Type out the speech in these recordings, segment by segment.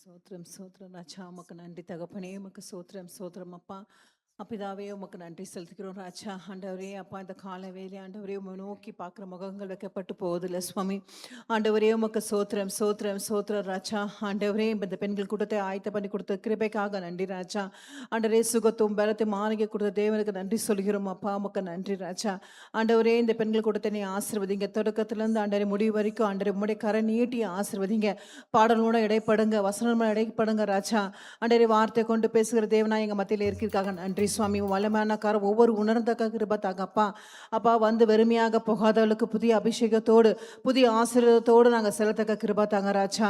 சோத்திரம் சோத்திரம் ராஜா, உமக்கு நன்றி தகப்பனே, உமக்கு சோத்திரம் சோத்திரம் அப்பா. அப்பிதாவே உமக்கு நன்றி செலுத்துகிறோம் ராஜா. ஆண்டவரே அப்பா, இந்த கால வேலை ஆண்டவரே உமை நோக்கி பார்க்குற முகங்கள் வைக்கப்பட்டு போவதில்லை சுவாமி. ஆண்டவரே உமக்கு சோத்திரம் சோத்திரம் சோத்திரம் ராஜா. ஆண்டவரே இந்த பெண்கள் கூட்டத்தை ஆயத்த பண்ணி கொடுத்த கிருபைக்காக நன்றி ராஜா. ஆண்டவரே சுகத்தும் பலத்தையும் ஆரோக்கிய கொடுத்த தேவனுக்கு நன்றி சொல்கிறோம் அப்பா, உமக்கு நன்றி ராஜா. ஆண்டவரே இந்த பெண்கள் கூட்டத்தை நீ ஆசீர்வதிங்க, தொடக்கத்திலேருந்து ஆண்டவரே முடிவு வரைக்கும் ஆண்டவரே உம்முடைய கரை நீட்டி ஆசீர்வதிங்க. பாடலோட இடைப்படுங்க, வசனமோட இடைப்படுங்க ராஜா. ஆண்டவரே வார்த்தை கொண்டு பேசுகிற தேவனா எங்கள் மத்தியில் இருக்கிறதுக்காக நன்றி சுவாமி. வல்லமையானக்கார ஒவ்வொரு உணர்ந்த கிருபை தாங்கப்பா. அப்பா வந்து வெறுமையாக போகாதவளுக்கு புதிய அபிஷேகத்தோடு புதிய ஆசீர்வாதத்தோடு நாங்கள் செலுத்தக்க கிருபை தாங்க ராஜா.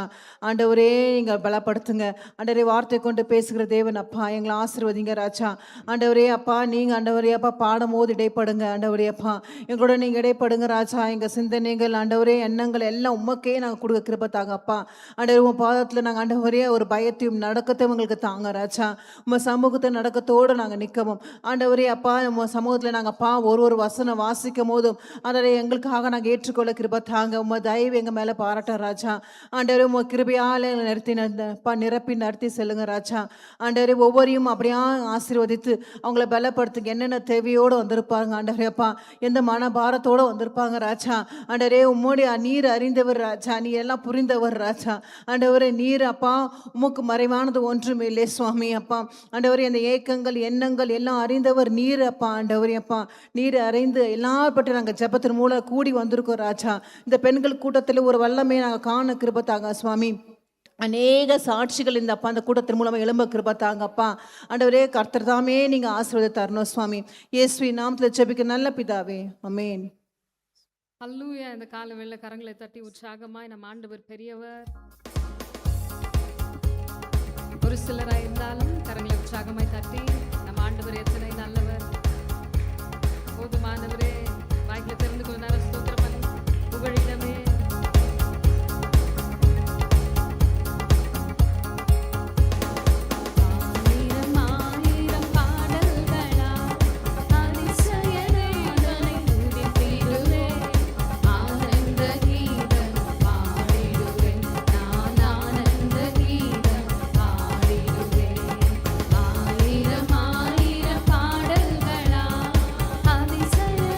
ஆண்டவரே நீங்கள் பலப்படுத்துங்க. ஆண்டவரே வார்த்தை கொண்டு பேசுகிற தேவன் அப்பா, எங்களை ஆசீர்வதிங்க ராஜா. ஆண்டவரே அப்பா, நீங்கள் ஆண்டவரே அப்பா பாடும் போது இடைப்படுங்க. ஆண்டவரே அப்பா எங்களோட நீங்கள் இடைப்படுங்க ராஜா. எங்கள் சிந்தனைகள் ஆண்டவரே எண்ணங்கள் எல்லாம் உமக்கே நாங்கள் கொடுக்க கிருபை தாங்க அப்பா. ஆண்டவரே உங்கள் பாதத்தில் நாங்கள் ஆண்டவரே ஒரு பயத்தையும் நடக்கத்தையும் உங்களுக்கு தாங்க ராஜா. உங்கள் சமூகத்தை நடக்கத்தோடு நாங்கள் நிற்கவும் ஆண்டவரே அப்பா, நம்ம சமூகத்தில் நாங்கள் அப்பா ஒரு வசனம் வாசிக்கும் போதும் ஆண்டவரே எங்களுக்காக நாங்கள் ஏற்றுக்கொள்ள கிருபை தாங்க. உங்கள் தயவு எங்கள் மேலே பாராட்ட ராஜா. ஆண்டவரே உங்கள் கிருபையால் நிறுத்தி அப்பா நிரப்பி நடத்தி செல்லுங்க ராஜா. ஆண்டவரே ஒவ்வொரையும் அப்படியா ஆசீர்வதித்து அவங்கள பலப்படுத்துங்க. என்னென்ன தேவையோடு வந்திருப்பாங்க ஆண்டவரே அப்பா, எந்த மனபாரத்தோடு வந்திருப்பாங்க ராஜா. ஆண்டவரே உம்முடைய நீர் அறிந்தவர் ராஜா, நீ எல்லாம் புரிந்தவர் ராஜா. ஆண்டவரே நீர் அப்பா உமக்கு மறைவானது ஒன்றுமே இல்லை சுவாமி அப்பா. ஆண்டவரே அந்த ஏக்கங்கள் எண்ணங்கள் எல்லாம் அறிந்தவர் நீர் அப்பா. ஆண்டவரே அப்பா நீர் அறிந்து எல்லாரும் பற்றி நாங்கள் ஜெபத்தின் மூலம் கூடி வந்திருக்கோம் ராஜா. இந்த பெண்கள் கூட்டத்தில் ஒரு வல்லமையை நாங்கள் காண கிருபை தாங்க சுவாமி. அநேக சாட்சிகள் இந்த அப்பா அந்த கூட்டத்தின் மூலமாக எழும்ப கிருபை தாங்கப்பா. ஆண்டவரே கர்த்தர் தாமே நீங்கள் ஆசீர்வாதம் தரணும் சுவாமி. இயேசுவின் நாமத்தில் ஜெபிக்க நல்ல பிதாவே, ஆமென். அல்லேலூயா. இந்த கால வேளை கரங்களை தட்டி உற்சாகமாய் நம்ம ஆண்டவர் பெரியவர். ஒரு சிலராக இருந்தாலும் கரங்களை உற்சாகமாய் தட்டி நம்ம ஆண்டவர் எத்தனை நல்லவர், போதுமானவரே. வாய்களை திறந்து கொஞ்ச நேரம் ஸ்தோத்திரம் பண்ணி புகழிடமே. ஆயிரம் ஆயிரம் பாடல்களா அதிசய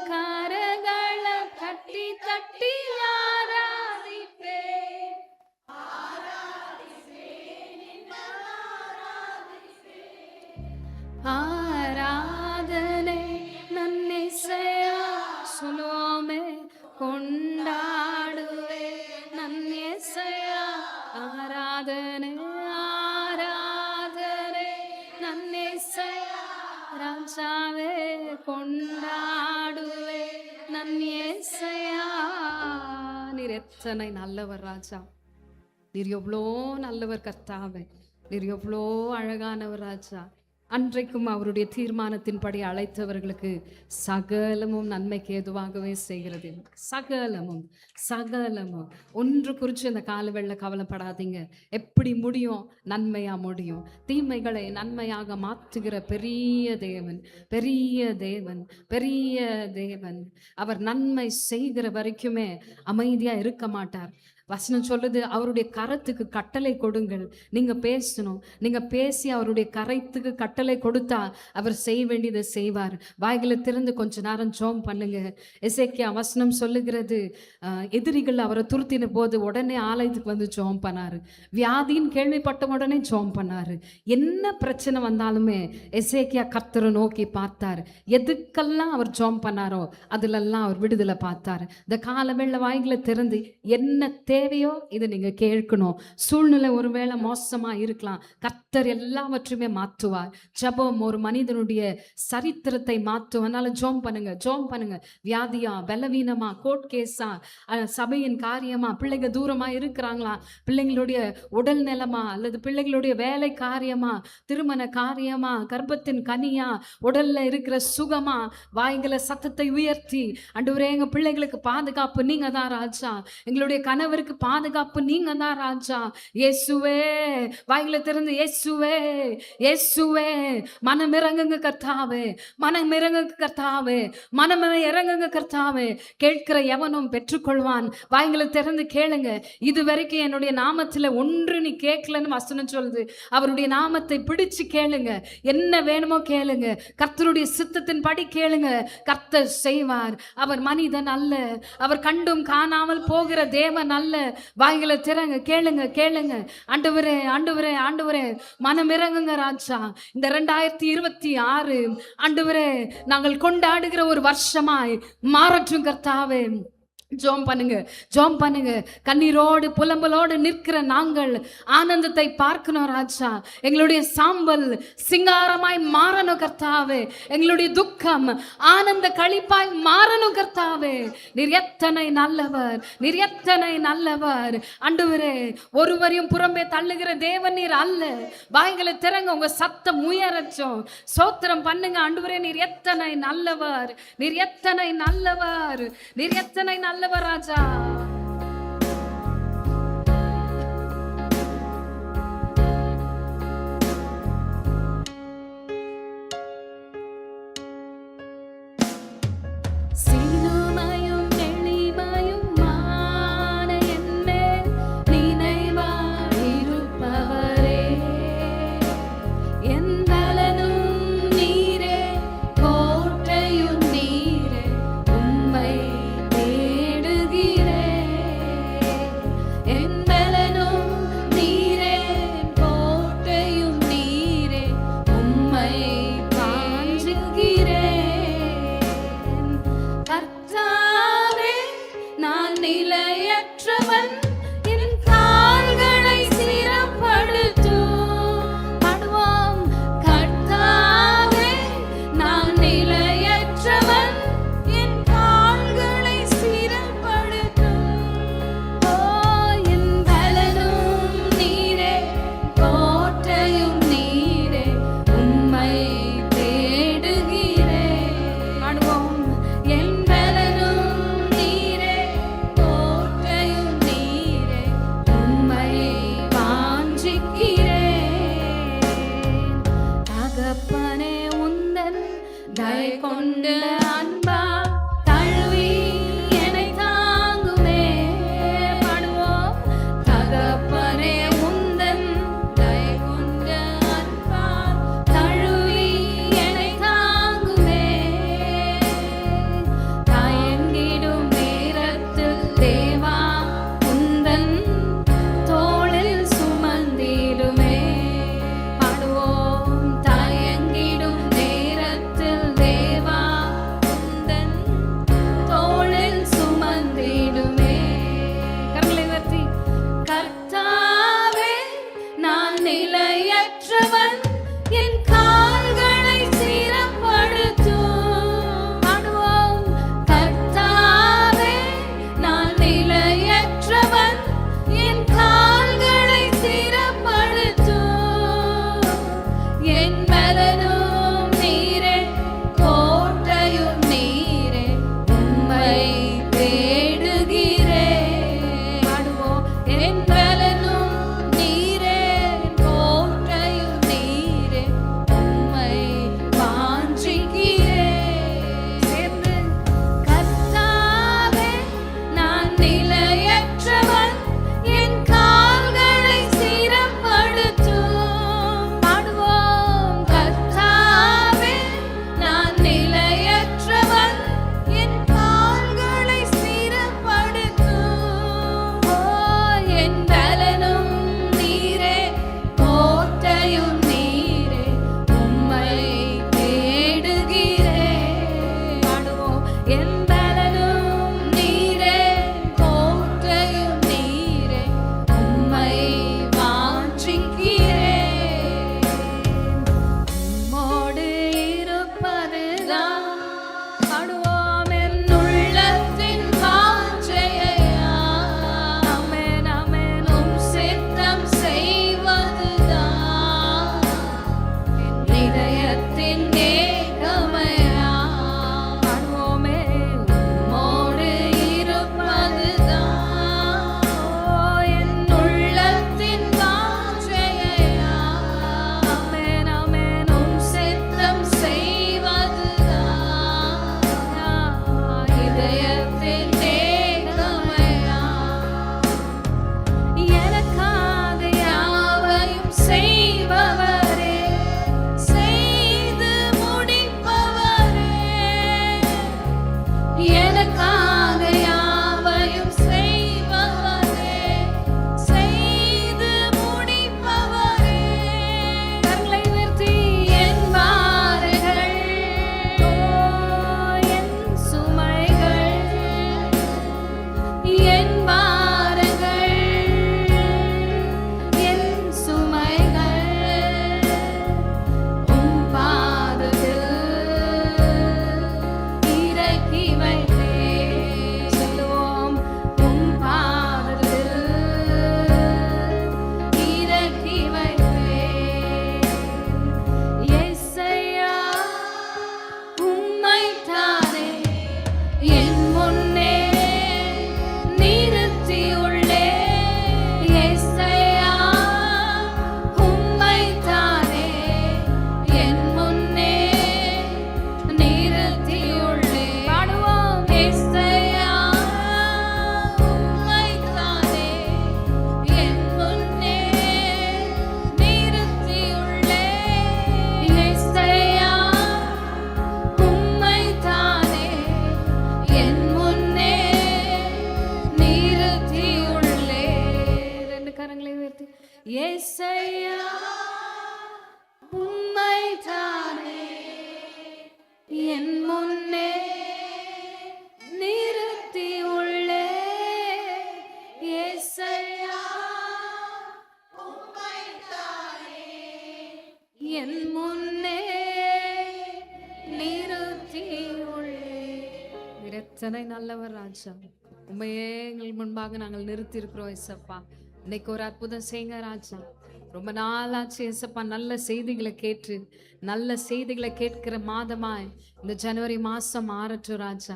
கரங்களை தட்டி தட்டி ஆராதிப்பே. ஆராதனை நன்னேசையா சொல்லுவோமே, கொண்டாடுவே நன்னேசையா. ஆராதனை ஆராதனை நன்னேசையா ராஜாவே, கொண்டாடுவே நன்னேசையா. நீர் எத்தனை நல்லவர் ராஜா, நீர் எவ்வளோ நல்லவர் கர்த்தாவே, நீர் எவ்வளோ அழகானவர் ராஜா. அன்றைக்கும் அவருடைய தீர்மானத்தின்படி அழைத்தவர்களுக்கு சகலமும் நன்மைக்கு ஏதுவாகவே செய்கிறது. சகலமும் சகலமும். ஒன்று குறித்து இந்த காலவெள்ள கவலைப்படாதீங்க. எப்படி முடியும்? நன்மையா முடியும். தீமைகளை நன்மையாக மாற்றுகிற பெரிய தேவன், பெரிய தேவன், பெரிய தேவன். அவர் நன்மை செய்கிற வரைக்குமே அமைதியா இருக்க மாட்டார். வசனம் சொல்லுது, அவருடைய கரத்துக்கு கட்டளை கொடுங்கள். நீங்க பேசணும். நீங்க பேசி அவருடைய கரத்துக்கு கட்டளை கொடுத்தா அவர் செய்ய வேண்டியதை செய்வார். வாய்களை திறந்து கொஞ்ச நேரம் ஜெபம் பண்ணுங்க. எசேக்கியா வசனம் சொல்லுகிறது, எதிரிகள் அவரை துருத்தின போது உடனே ஆலயத்துக்கு வந்து ஜெபம் பண்ணாரு. வியாதின்னு கேள்விப்பட்ட உடனே ஜெபம் பண்ணாரு. என்ன பிரச்சனை வந்தாலுமே எசேக்கியா கர்த்தரை நோக்கி பார்த்தார். எதுக்கெல்லாம் அவர் ஜெபம் பண்ணாரோ அதுலெல்லாம் அவர் விடுதலை பார்த்தார். இந்த கால வெள்ள வாய்களை திறந்து என்ன தேவையோ இதை நீங்க கேட்கணும். சூழ்நிலை ஒருவேளை மோசமா இருக்கலாம், கர்த்தர் எல்லாவற்றையுமே மாற்றுவார். ஜெபம் ஒரு மனிதனுடைய சரித்திரத்தை மாற்றும். அதனால ஜெபம் பண்ணுங்க, ஜெபம் பண்ணுங்க. வியாதியா, பலவீனமா, கோர்ட் கேஸா, சபையின் காரியமா, பிள்ளைங்க தூரமா இருக்கிறாங்களா, பிள்ளைங்களுடைய உடல் நலமா, அல்லது பிள்ளைகளுடைய வேலை காரியமா, திருமண காரியமா, கர்ப்பத்தின் கனியா, உடல்ல இருக்கிற சுகமா, வாய்களை சத்தத்தை உயர்த்தி, ஆண்டவரே எங்க பிள்ளைகளுக்கு பாதுகாப்பு நீங்க தான் ராஜா, எங்களுடைய கணவருக்கு பாதுகாப்பு நீங்க தான் ராஜா. இயேசுவே, வாய்களை திறந்து இயேசுவே, இயேசுவே, மனம் இறங்குங்க கர்த்தாவே, மனம் இறங்குங்க கர்த்தாவே, மனம் இறங்குங்க கர்த்தாவே. கேட்கிற எவனும் பெற்றுக்கொள்வான். வாய்களை திறந்து கேளுங்க. இதுவரைக்கும் என்னுடைய நாமத்துல ஒன்று நீ கேட்கலன்னு வசனம் சொல்லுது. அவருடைய நாமத்தை பிடிச்சு கேளுங்க. என்ன வேணுமோ கேளுங்க. கர்த்தருடைய சித்தத்தின் படி கேளுங்க. கர்த்தர் செய்வார். அவர் மனிதன் அல்ல, அவர் கண்டும் காணாமல் போகிற தேவன் அல்ல. வாய்களை திறங்க, கேளுங்க, கேளுங்க. ஆண்டவரே, ஆண்டவரே, ஆண்டவரே, மனம் இறங்குங்க ராஜா. இந்த 2026 ஆண்டவரே நாங்கள் கொண்டாடுகிற ஒரு வருஷமாய் மாறட்டும் கர்த்தாவே. ஜெபம் பண்ணுங்க, ஜெபம் பண்ணுங்க. கண்ணீரோடு புலம்பலோடு நிற்கிற நாங்கள் ஆனந்தத்தை பார்க்கணும் ராஜா. எங்களுடைய சாம்பல் சிங்காரமாய் மாறணும் கர்த்தாவே. எங்களுடைய துக்கம் ஆனந்த களிப்பாய் மாறணும் கர்த்தாவே. நீர் எத்தனை நல்லவர், நீர் எத்தனை நல்லவர். ஆண்டவரே, ஒருவரையும் புறம்பே தள்ளுகிற தேவன் நீர் அல்ல. வாய்களை திறங்க, உங்க சத்தம் உயரட்டும். சோத்திரம் பண்ணுங்க. ஆண்டவரே, நீர் எத்தனை நல்லவர், நீர் எத்தனை நல்லவர், நீர் எத்தனை நல்லவர் ராஜா. சிலுமையும் எளிமையும் மான என்னே நினைவாய் இருப்பவரே, என் பலனும் நீரே, கோட்டையும் நீரே, உம்மை தேடுகிறேன். என் பலனும் நீரே, கோட்டையும் நீரே, உம்மை வாஞ்சிக்கிறேன். உம்மோடு இருப்பதுதான் பாடுவோம் என் உள்ளத்தின் வாஞ்சையா. ஆமென், ஆமென். உம் சித்தம் செய்வதுதான் என் இதயத்தின் ஏகமையா. பாடுவோமே, உம்மோடு இருப்பதுதான் என் உள்ளத்தின் வாஞ்சையா. ஆமென், ஆமென். உம் சித்தம் செய்வதுதான் இதயத்தின் ஏகமையா. எனக்காக யாவையும் செய்பவரே, செய்து முடிப்பவரே. எனக்காக யாவையும் செய்பவரே, செய்து முடிப்பவரே. கரங்களை உயர்த்தி என் பாரங்கள், என் சுமைகள், என் பாரங்கள், என் சுமைகள் உம் பாதத்தில் இறக்கி வைத்தேன். சொல்லுவோம், உம் பாதத்தில் இறக்கி வைத்தேன். இயேசையா, உம்மைத்தானே என் முன்னே நிறுத்தியுள்ளேன். இயேசையா, உம்மைத்தானே என் முன்னே நிறுத்தியுள்ளேன். பாடுவோம், இயேசையா, உம்மைத்தானே என் முன்னே நிறுத்தியுள்ளேன். இயேசையா, உம்மைத்தானே என் முன்னே நிறுத்தியுள்ளேன். ரெண்டு கரங்களை உயர்த்தி இயேசையா, உம்மைத்தானே என் முன்னே நிறுத்தியுள்ளேன். இயேசையா, உம்மைத்தானே என் முன்னே நிறுத்தியுள்ளேன். எத்தனை நல்லவர் ராஜா, உண்மையே எங்கள் முன்பாக நாங்கள் நிறுத்தி இருக்கிறோம் ஏசப்பா. இன்னைக்கு ஒரு அற்புதம் செய்யுங்க ராஜா. ரொம்ப நாளாச்சு ஏசப்பா, நல்ல செய்திகளை கேட்டு, நல்ல செய்திகளை கேட்கிற மாதமாய் இந்த ஜனவரி மாசம் மாறட்டும் ராஜா.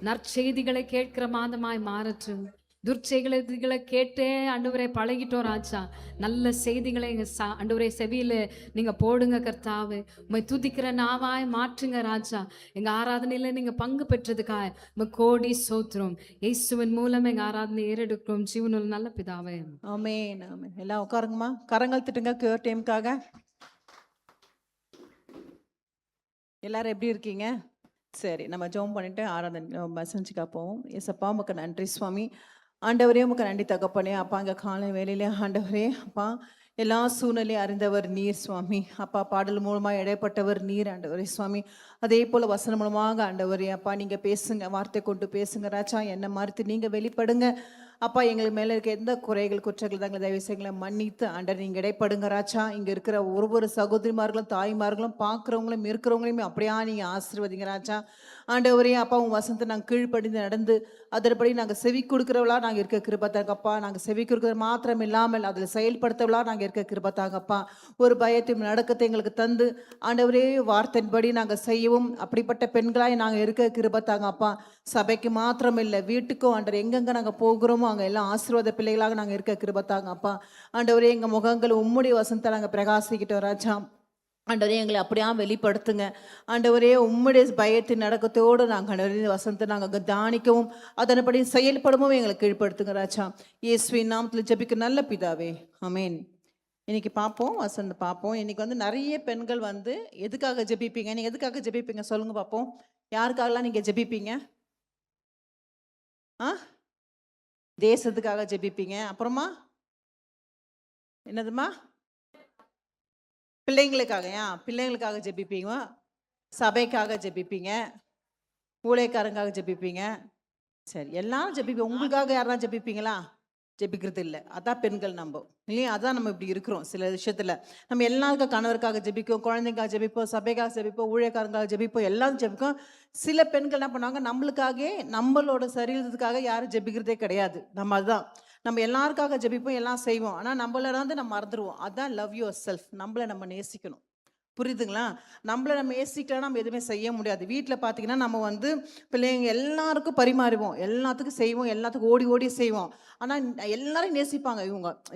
நற்செய்திகளை கேட்கிற மாதமாய் மாறட்டும். துர்ச்செய்திகளை கேட்டே ஆண்டவரே பழகிட்டோம் ராஜா. நல்ல செய்திகளை எங்க ஆண்டவரே செவியில நீங்க போடுங்க கர்த்தாவே. உம்மை துதிக்கிற நாவாய் மாற்றுங்க ராஜா. எங்க ஆராதனையில நீங்க பங்கு பெற்றதுக்காக உம்மை கோடி சோத்திரம். இயேசுவின் மூலம் எங்க ஆராதனை ஏறெடுக்கிறோம் ஜீவனுள்ள நல்ல பிதாவே. ஆமென், ஆமென். எல்லாம் உட்காருங்கம்மா. கரங்கள் தட்டுங்க கியூர் டீமுக்காக. எல்லாரும் எப்படி இருக்கீங்க? சரி, நம்ம ஜெபம் பண்ணிட்டு ஆராதனை மெசேஜுக்காக போவோம். ஏசப்பா உமக்கு நன்றி சுவாமி. ஆண்டவரே உமக்கு நன்றி தகப்பனே. அப்பா இங்கே காலை வேலையிலே ஆண்டவரே அப்பா எல்லா சூழ்நிலையும் அறிந்தவர் நீர் சுவாமி. அப்பா பாடல் மூலமாக இடைப்பட்டவர் நீர் ஆண்டவரே சுவாமி. அதே போல் வசனம் மூலமாக ஆண்டவரே அப்பா நீங்கள் பேசுங்க, வார்த்தை கொண்டு பேசுங்க ராஜா. என்ன மறுத்து நீங்கள் வெளிப்படுங்க அப்பா. எங்களுக்கு மேலே இருக்க எந்த குறைகள் குற்றங்கள் தாங்களை தயவுசெய்களை மன்னித்து ஆண்டவர் நீங்கள் இடைப்படுங்க ராஜா. இங்கே இருக்கிற ஒவ்வொரு சகோதரிமார்களும் தாய்மார்களும் பார்க்குறவங்களும் இருக்கிறவங்களையுமே அப்படியா நீங்கள் ஆசீர்வதிங்க ராஜா. ஆண்டவரே அப்பா உங்கள் வசனத்தை நாங்கள் கீழ்ப்படிந்து நடந்து அதன்படி நாங்கள் செவி கொடுக்குறவளா நாங்கள் இருக்க கிருபத்தாங்கப்பா. நாங்கள் செவி கொடுக்குறது மாத்திரம் இல்லாமல் அதில் செயல்படுத்தவளா நாங்கள் இருக்க கிருபத்தாங்கப்பா. ஒரு பயத்தையும் நடக்கத்தை எங்களுக்கு தந்து ஆண்டவரே வார்த்தையின்படி நாங்கள் செய்யவும் அப்படிப்பட்ட பெண்களாய் நாங்கள் இருக்க கிருபத்தாங்கப்பா. சபைக்கு மாத்திரம் இல்லை, வீட்டுக்கும் ஆண்டவர் எங்கெங்கே நாங்கள் போகிறோமோ அங்கே எல்லாம் ஆசீர்வாத பிள்ளைகளாக நாங்கள் இருக்க கிருபத்தாங்கப்பா. ஆண்டவரே எங்கள் முகங்கள் உம்முடைய வசனத்தை நாங்கள் பிரகாசிக்கிட்டோம் ராஜா. ஆண்டவரே எங்களை அப்படியா வெளிப்படுத்துங்க ஆண்டவரே. உம்முடைய பயத்தின் நடக்கத்தோடு நாங்கள் ஆண்டவரே வசனத்தை நாங்கள் தியானிக்கவும் அதன்படி செயல்படவும் எங்களை கீழ்ப்படுத்துங்க ராஜா. இயேசுவின் நாமத்தில் ஜெபிக்க நல்ல பிதாவே, ஆமென். இன்னைக்கு பார்ப்போம், வசந்த் பார்ப்போம். இன்னைக்கு நிறைய பெண்கள் எதுக்காக ஜெபிப்பீங்க? நீங்கள் எதுக்காக ஜெபிப்பீங்க சொல்லுங்க பார்ப்போம். யாருக்காகலாம் நீங்கள் ஜெபிப்பீங்க? தேசத்துக்காக ஜெபிப்பீங்க. அப்புறமா என்னதுமா? பிள்ளைங்களுக்காக. பிள்ளைங்களுக்காக ஜெபிப்பீங்க. சபைக்காக ஜெபிப்பீங்க. ஊழியக்காரங்காக ஜெபிப்பீங்க. சரி, எல்லாரும் ஜெபிப்போம். உங்களுக்காக யாரெல்லாம் ஜெபிப்பீங்களா? ஜெபிக்கிறது இல்ல. அதான் பெண்கள் நம்ப. இல்லையா? அதான் நம்ம இப்படி இருக்கிறோம் சில விஷயத்துல. நம்ம எல்லாருக்கும் கணவருக்காக ஜெபிப்போம், குழந்தைக்காக ஜெபிப்போம், சபைக்காக ஜெபிப்போம், ஊழியக்காரங்களுக்காக ஜெபிப்போம், எல்லாரும் ஜெபிப்போம். சில பெண்கள் என்ன பண்ணுவாங்க, நம்மளுக்காகவே நம்மளோட சரீரத்துக்காக யாரும் ஜெபிக்கிறதே கிடையாது. நம்ம அதுதான். நம்ம எல்லாருக்காக ஜெபிப்போம், எல்லாம் செய்வோம். ஆனா நம்மள நம்ம மறந்துடுவோம். அதான் லவ் யுவர் செல்ஃப். நம்மள நம்ம நேசிக்கணும். புரியுதுங்களா? நம்மள நம்ம நேசிக்கலாம், நம்ம எதுவுமே செய்ய முடியாது. வீட்டில் பார்த்தீங்கன்னா நம்ம வந்து பிள்ளைங்க எல்லாருக்கும் பரிமாறுவோம், எல்லாத்துக்கும் செய்வோம், எல்லாத்துக்கும் ஓடி ஓடி செய்வோம். ஆனால் எல்லாரும் நேசிப்பாங்க.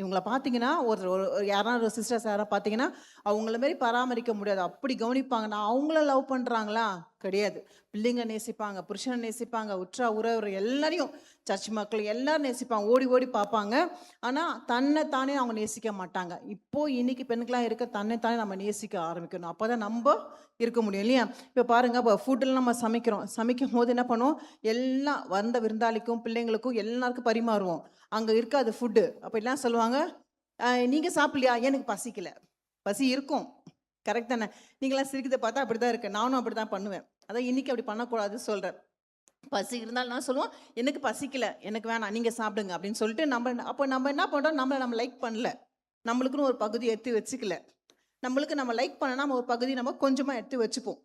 இவங்கள பார்த்தீங்கன்னா ஒரு யாராவது ஒரு சிஸ்டர்ஸ் யாராவது பார்த்தீங்கன்னா அவங்கள மாரி பராமரிக்க முடியாது, அப்படி கவனிப்பாங்க. நான் அவங்கள லவ் பண்ணுறாங்களா? கிடையாது. பிள்ளைங்க நேசிப்பாங்க, புருஷனை நேசிப்பாங்க, உற்றா உறவர் எல்லாரையும், சர்ச் மக்கள் எல்லாரும் நேசிப்பாங்க, ஓடி ஓடி பார்ப்பாங்க. ஆனால் தன்னை தானே அவங்க நேசிக்க மாட்டாங்க. இன்னைக்கு பெண்களாக இருக்க தன்னை தானே நம்ம நேசிக்க ஆரம்பிக்கணும். அப்போ தான் நம்ம இருக்க முடியும் இல்லையா? இப்போ பாருங்கள், இப்போ ஃபுட்டெல்லாம் நம்ம சமைக்கும் போது என்ன பண்ணுவோம், எல்லாம் வந்த விருந்தாளிக்கும் பிள்ளைங்களுக்கும் எல்லாருக்கும் பரிமாறுவோம். அங்கே இருக்காது ஃபுட்டு. அப்போ எல்லாம் சொல்லுவாங்க, நீங்கள் சாப்பிடலையா? எனக்கு பசிக்கல. பசி இருக்கும், கரெக்ட் தானே? நீங்களாம் சிரிக்கிறத பார்த்தா அப்படி தான் இருக்கு. நானும் அப்படி தான் பண்ணுவேன். அதான் இன்னைக்கு அப்படி பண்ணக்கூடாதுன்னு சொல்கிறேன். பசி இருந்தாலும் நான் சொல்லுவோம், எனக்கு பசிக்கல, எனக்கு வேணாம், நீங்கள் சாப்பிடுங்க அப்படின்னு சொல்லிட்டு நம்ம என்ன பண்ணுறோம், நம்ம லைக் பண்ணல, நம்மளுக்குன்னு ஒரு பகுதி எடுத்து வச்சுக்கல. நம்ம லைக் பண்ணனா நம்ம ஒரு பகுதி நம்ம கொஞ்சமாக எடுத்து வச்சுப்போம்.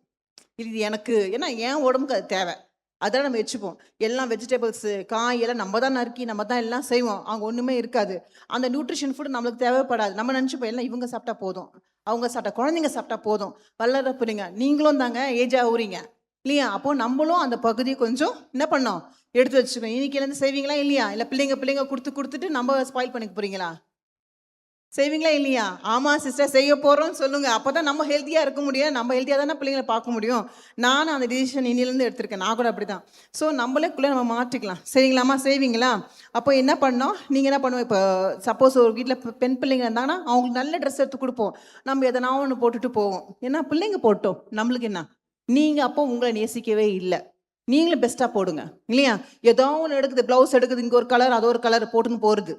இது எனக்கு, ஏன்னா என் உடம்புக்கு அது தேவை, அதெல்லாம் நம்ம வச்சுப்போம். எல்லாம் வெஜிடபிள்ஸு காயெல்லாம் நம்ம தான் நறுக்கி நம்ம தான் எல்லாம் செய்வோம். அவங்க ஒன்றுமே இருக்காது. அந்த நியூட்ரிஷன் ஃபுட் நம்மளுக்கு தேவைப்படாது. நம்ம நினச்சிப்போம் எல்லாம் இவங்க சாப்பிட்டா போதும், அவங்க சாப்பிட்டா, குழந்தைங்க சாப்பிட்டா போதும். வளர போறீங்க, நீங்களும் தாங்க ஏஜ் ஆகுறீங்க இல்லையா? அப்போ நம்மளும் அந்த பகுதியை கொஞ்சம் என்ன பண்ணோம், எடுத்து வச்சுக்கணும். இன்னைக்கு செய்வீங்களா இல்லையா? இல்லை பிள்ளைங்க கொடுத்துட்டு நம்ம ஸ்பாயில் பண்ணிக்க போறீங்களா? செய்வீங்களா இல்லையா? ஆமாம் சிஸ்டர், செய்ய போகிறோம்னு சொல்லுங்கள். அப்போ தான் நம்ம ஹெல்த்தியாக இருக்க முடியும். நம்ம ஹெல்த்தியாக தானே பிள்ளைங்களை பார்க்க முடியும். நானும் அந்த டிசிஷன் இன்னிலேருந்து எடுத்திருக்கேன். நான் கூட அப்படி தான். ஸோ நம்மளேக்குள்ளே நம்ம மாற்றிக்கலாம். சரிங்களாம்மா? செய்வீங்களா? அப்போ என்ன பண்ணோம், நீங்கள் என்ன பண்ணுவோம், இப்போ சப்போஸ் ஒரு வீட்டில் பெண் பிள்ளைங்க இருந்தாங்கன்னா அவங்களுக்கு நல்ல ட்ரெஸ் எடுத்து கொடுப்போம். நம்ம எதனா ஒன்று போட்டுட்டு போவோம். ஏன்னா பிள்ளைங்க போட்டோம், நம்மளுக்கு என்ன? நீங்கள் அப்போ உங்களை நேசிக்கவே இல்லை. நீங்களும் பெஸ்ட்டாக போடுங்க இல்லையா? ஏதோ ஒன்று எடுக்குது, ப்ளவுஸ் எடுக்குது, இங்கே ஒரு கலர், அது ஒரு கலர் போட்டுன்னு போகிறது.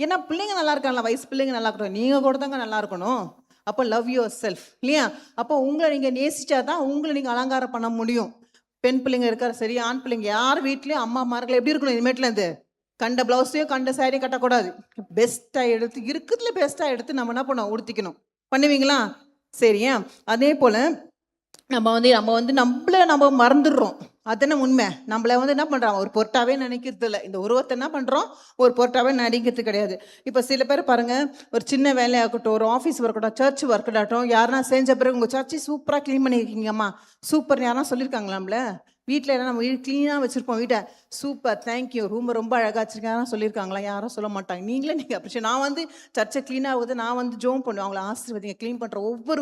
ஏன்னா பிள்ளைங்க நல்லா இருக்காங்களா, வயசு பிள்ளைங்க நல்லா இருக்கணும், நீங்கள் கூட தாங்க நல்லா இருக்கணும். அப்போ லவ் யுவர் செல்ஃப் இல்லையா? அப்போ உங்களை நீங்கள் நேசிச்சா தான் உங்களை நீங்கள் அலங்காரம் பண்ண முடியும். பெண் பிள்ளைங்க இருக்கார சரி, ஆண் பிள்ளைங்க யார் வீட்லேயும் அம்மா மார்களை எப்படி இருக்கணும், இனிமேட்லேருந்து கண்ட ப்ளவுஸையும் கண்ட சாரியும் கட்டக்கூடாது. பெஸ்ட்டாக எடுத்து, இருக்கிறதுல பெஸ்ட்டாக எடுத்து நம்ம என்ன பண்ணோம், உடுத்திக்கணும். பண்ணுவீங்களா? சரியா? அதே போல் நம்ம மறந்துடுறோம். அதுதானே உண்மை. நம்மள என்ன பண்ணுறோம், ஒரு பொருட்டாவே நினைக்கிறது இல்லை. இந்த உருவத்தை என்ன பண்ணுறோம், ஒரு பொருட்டாவே நினைக்கிறது கிடையாது. இப்போ சில பேர் பாருங்கள், ஒரு சின்ன வேலையாகட்டும், ஒரு ஆஃபீஸ் ஒர்க்கட்டும், சர்ச் ஒர்க்கடாகட்டும், யாருன்னா செஞ்ச பிறகு உங்கள் சர்ச்சை சூப்பராக க்ளீன் பண்ணியிருக்கீங்கம்மா, சூப்பர், யாரா சொல்லியிருக்காங்களா? நம்மள வீட்டில் என்ன நம்ம வீடு க்ளீனாக வச்சுருப்போம், வீட்டை சூப்பர், தேங்க்யூ, ரூமை ரொம்ப அழகாக வச்சுருக்கேன் சொல்லியிருக்காங்களா? யாரும் சொல்ல மாட்டாங்க. நீங்கள் அப்ரிஷியேட். நான் சர்ச்சை க்ளீனாக ஆகுது, நான் ஜோம் பண்ணுவேன். அவங்கள ஆசீர்வதிங்க. க்ளீன் பண்ணுற ஒவ்வொரு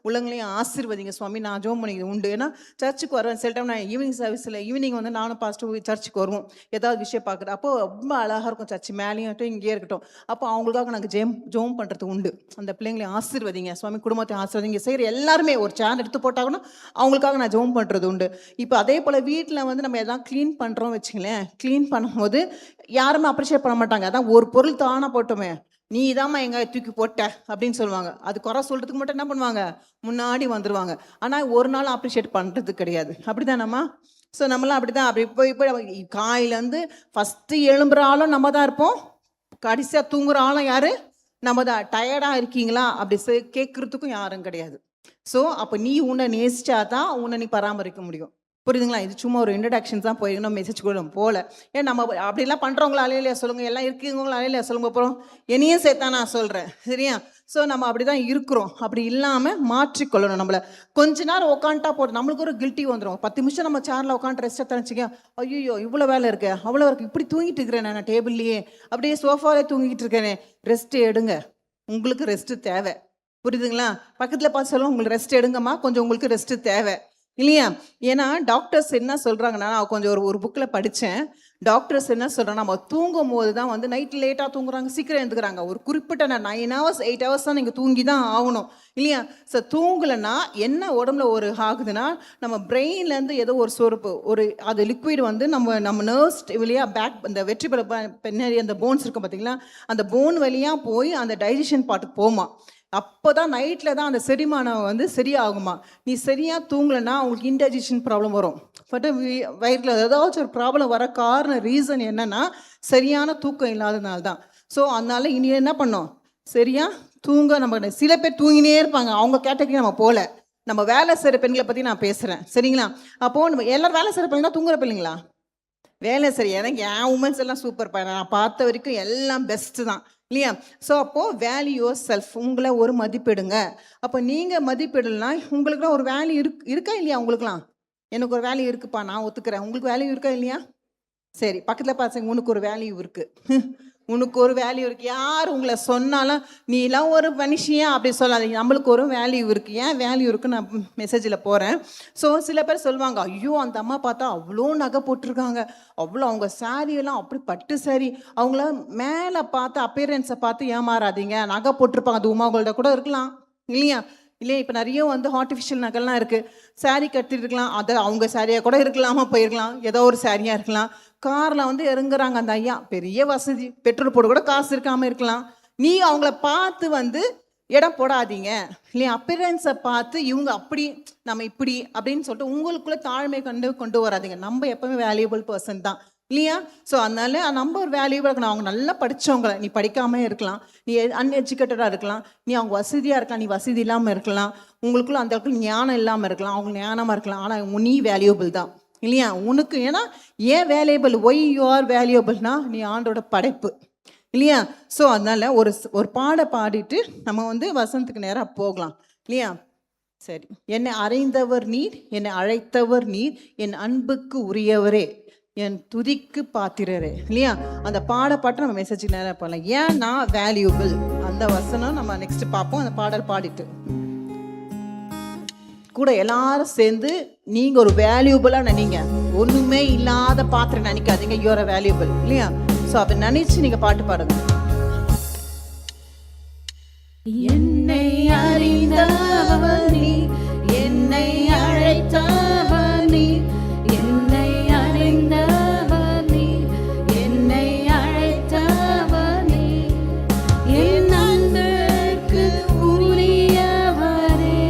உள்ளங்களையும் ஆசீர்வதிங்க சுவாமி, நான் ஜோம் பண்ணிக்கிறது உண்டு. ஏன்னா சர்ச்சுக்கு வருவேன் சில டைம். நான் ஈவினிங் சர்வீஸில் ஈவினிங் நானும் பாஸ்ட்டு சர்ச்சுக்கு வருவோம், ஏதாவது விஷயம் பார்க்குறேன். அப்போது ரொம்ப அழகாக இருக்கும் சர்ச்சு, மேலேயும் இருக்கட்டும் இங்கேயே இருக்கட்டும். அப்போ அவங்களுக்காக நாங்கள் ஜோம் பண்ணுறது உண்டு. அந்த பிள்ளைங்களை ஆசீர்வதிங்க சுவாமி, குடும்பத்தை ஆசீர்வதிங்க. செய்கிற எல்லாருமே ஒரு சேர் எடுத்து போட்டாங்கன்னா அவங்களுக்காக நான் ஜோம் பண்ணுறது உண்டு. இப்போ அதே போல் வீட்டில் நம்ம எதாவது க்ளீன் பண்ணுறோம் வச்சுங்களேன், க்ளீன் பண்ணும்போது யாருமே அப்ரிஷியேட் பண்ண மாட்டாங்க. அதான் ஒரு பொருள் தானே போட்டோமே, நீ இதாம்மா எங்கே தூக்கி போட்ட அப்படின்னு சொல்லுவாங்க. அது குறை சொல்கிறதுக்கு மட்டும் என்ன பண்ணுவாங்க, முன்னாடி வந்துடுவாங்க. ஆனால் ஒரு நாள் அப்ரிஷியேட் பண்ணுறது கிடையாது. அப்படி தானம்மா? ஸோ நம்மளாம் அப்படி தான். அப்படி இப்போ காயிலேருந்து ஃபஸ்ட்டு எழும்புற ஆளும் நம்ம தான் இருப்போம், கடைசியாக தூங்குற ஆளும் யார், நம்ம தான். டயர்டாக இருக்கீங்களா அப்படி கேட்குறதுக்கும் யாரும் கிடையாது. ஸோ அப்போ நீ உன்னை நேசிச்சா தான் உன்னை நீ பராமரிக்க முடியும். புரியுதுங்களா? இது சும்மா ஒரு இன்ட்ரடக்ஷன்ஸ் தான் போயிருக்கணும், மெசேஜ் கூட போகல. ஏன் நம்ம அப்படிலாம் பண்ணுறவங்களா அலையிலையா சொல்லுங்கள், எல்லாம் இருக்கீங்களா அலையிலையா சொல்லுங்க. அப்புறம் என்னையும் சேர்த்தா நான் சொல்கிறேன், சரியா? ஸோ நம்ம அப்படி தான் இருக்கிறோம். அப்படி இல்லாமல் மாற்றிக்கொள்ளணும். நம்மளை கொஞ்ச நேரம் உட்காந்துட்டா போதும், நம்மளுக்கு ஒரு கில்ட்டி வந்துடும். 10 நிமிஷம் நம்ம சேரில் உட்காந்து ரெஸ்ட் தனிச்சிக்க, ஐயோ இவ்வளோ வேலை இருக்கு, அவ்வளோ இருக்கு, இப்படி தூங்கிட்டு இருக்கிறேன் நான் டேபிள்லேயே, அப்படியே சோஃபாவே தூங்கிட்டு இருக்கேனே. ரெஸ்ட்டு எடுங்க, உங்களுக்கு ரெஸ்ட்டு தேவை. புரியுதுங்களா? பக்கத்தில் பார்த்து சொல்லுவோம், உங்களுக்கு ரெஸ்ட் எடுங்கம்மா, கொஞ்சம் உங்களுக்கு ரெஸ்ட்டு தேவை இல்லையா? ஏன்னா டாக்டர்ஸ் என்ன சொல்கிறாங்கன்னா, நான் கொஞ்சம் ஒரு புக்கில் படித்தேன். டாக்டர்ஸ் என்ன சொல்கிறாங்க, நம்ம தூங்கும் போது தான் நைட் லேட்டாக தூங்குறாங்க, சீக்கிரம் எழுந்துக்கிறாங்க. ஒரு குறிப்பிட்ட 9 hours 8 hours தான் நீங்கள் தூங்கி தான் ஆகணும் இல்லையா? ஸோ தூங்கலைன்னா என்ன உடம்புல ஒரு ஆகுதுன்னா, நம்ம பிரெயின்லேருந்து ஏதோ ஒரு சொருப்பு, அது லிக்விட் நம்ம நர்வ்ஸ் வழியாக பேக், இந்த வெற்றிபல பின்னாடி அந்த போன்ஸ் இருக்கும் பார்த்தீங்களா, அந்த போன் வழியாக போய் அந்த டைஜஷன் பார்ட்டுக்கு போமா. அப்போதான் நைட்டில் தான் அந்த செரிமானம் வந்து சரியாகுமா. நீ சரியாக தூங்கலைன்னா உங்களுக்கு இன்டைஜஷன் ப்ராப்ளம் வரும். பட் வயிற்றில் ஏதாச்சும் ஒரு ப்ராப்ளம் வர காரணம் ரீசன் என்னன்னா சரியான தூக்கம் இல்லாதனால தான். ஸோ அதனால இனி என்ன பண்ணோம், சரியா தூங்க. நம்ம சில பேர் தூங்கினே இருப்பாங்க, அவங்க கேட்டகரி நம்ம போகல. நம்ம வேலை செய்கிற பெண்களை பற்றி நான் பேசுகிறேன், சரிங்களா? அப்போது நம்ம எல்லாரும் வேலை செய்கிற பெண்கள் தூங்குற பிள்ளைங்களா? வேலை சரி, எனக்கு என் உமன்ஸ் எல்லாம் சூப்பர், நான் பார்த்த வரைக்கும் எல்லாம் பெஸ்ட்டு தான் இல்லையா? ஸோ அப்போது வேல்யூ யுவர் செல்ஃப், உங்களை ஒரு மதிப்பிடுங்க. அப்போ நீங்கள் மதிப்பிடலாம், உங்களுக்குலாம் ஒரு வேல்யூ இருக்கா இல்லையா? உங்களுக்குலாம் எனக்கு ஒரு வேல்யூ இருக்குப்பா, நான் ஒத்துக்கிறேன். உங்களுக்கு வேல்யூ இருக்கா இல்லையா? சரி, பக்கத்தில் பார்த்துங்க, உனக்கு ஒரு வேல்யூ இருக்குது, உனக்கு ஒரு வேல்யூ இருக்குது. யார் உங்களை சொன்னாலும் நீலாம் ஒரு மனுஷியா அப்படி சொல்லாதீங்க, நம்மளுக்கு ஒரு வேல்யூ இருக்குது. ஏன் வேல்யூ இருக்குன்னு நான் மெசேஜில் போகிறேன். ஸோ சில பேர் சொல்லுவாங்க, ஐயோ அந்த அம்மா பார்த்தா அவ்வளோ நகை போட்டிருக்காங்க, அவ்வளோ அவங்க சாரியெல்லாம் அப்படி பட்டு சாரி. அவங்கள மேலே பார்த்து அப்பியரன்ஸை பார்த்து ஏமாறாதீங்க. நகை போட்டிருப்பாங்க, அது உமாகோல்ட கூட இருக்கலாம் இல்லையா? இல்லையா? இப்போ நிறைய வந்து ஆர்டிஃபிஷியல் நகைலாம் இருக்குது. சாரீ கட்டிட்டு இருக்கலாம், அதை அவங்க சாரியாக கூட இருக்கலாமா, போயிருக்கலாம், ஏதோ ஒரு சாரியாக இருக்கலாம். காரில் வந்து இறங்குறாங்க அந்த ஐயா, பெரிய வசதி, பெட்ரோல் போட கூட காசு இருக்காமல் இருக்கலாம். நீ அவங்கள பார்த்து வந்து இடம் போடாதீங்க இல்லையா? அப்பியரன்ஸை பார்த்து இவங்க அப்படி நம்ம இப்படி அப்படின்னு சொல்லிட்டு உங்களுக்குள்ளே தாழ்மை கொண்டு வராதிங்க. நம்ம எப்பவுமே வேல்யூபிள் பர்சன் தான் இல்லையா? ஸோ அதனால நம்ம ஒரு வேல்யூபிள் இருக்கணும். அவங்க நல்லா படித்தவங்கள, நீ படிக்காமல் இருக்கலாம், நீ அன்எஜுகேட்டடாக இருக்கலாம், நீ அவங்க வசதியாக இருக்கலாம், நீ வசதி இல்லாமல் இருக்கலாம், உங்களுக்குள்ள அந்த இடத்துல ஞானம் இல்லாமல் இருக்கலாம், அவங்க ஞானமாக இருக்கலாம். ஆனால் நீ வேல்யூபிள் தான் இல்லையா? உனக்கு ஏன்னா ஏன் வேல்யூபிள், ஒய் யூ ஆர் வேல்யூபிள்னா நீ ஆண்டோட படைப்பு இல்லையா? ஸோ அதனால ஒரு பாடிட்டு நம்ம வந்து வசனத்துக்கு நேராக போகலாம் இல்லையா? சரி. என்னை அறைந்தவர் நீர், என்னை அழைத்தவர் நீர், என் அன்புக்கு உரியவரே, என் துதிக்கு பாத்திரரே இல்லையா? அந்த பாட்டு நம்ம மெசேஜுக்கு நேராக போகலாம். ஏன் நான் வேல்யூபிள், அந்த வசனம் நம்ம நெக்ஸ்ட் பார்ப்போம். அந்த பாடல் பாடிட்டு கூட எல்லாரும் சேர்ந்து நீங்க ஒரு வேல்யூபிளா நினைங்க. ஒண்ணுமே இல்லாத பாத்திரம் நினைக்காதீங்க, யூஆர் வேல்யூபிள் இல்லையா? ஸோ அதை நினைச்சு நீங்க பாட்டு பாடுங்க. என்னை அறிந்தவர் நீ, என்னை அழைத்தவர் நீ, என்னை அறிந்தவர் நீ, என்னை அழைத்தவர் நீ, என் அன்புக்கு உரியவரே,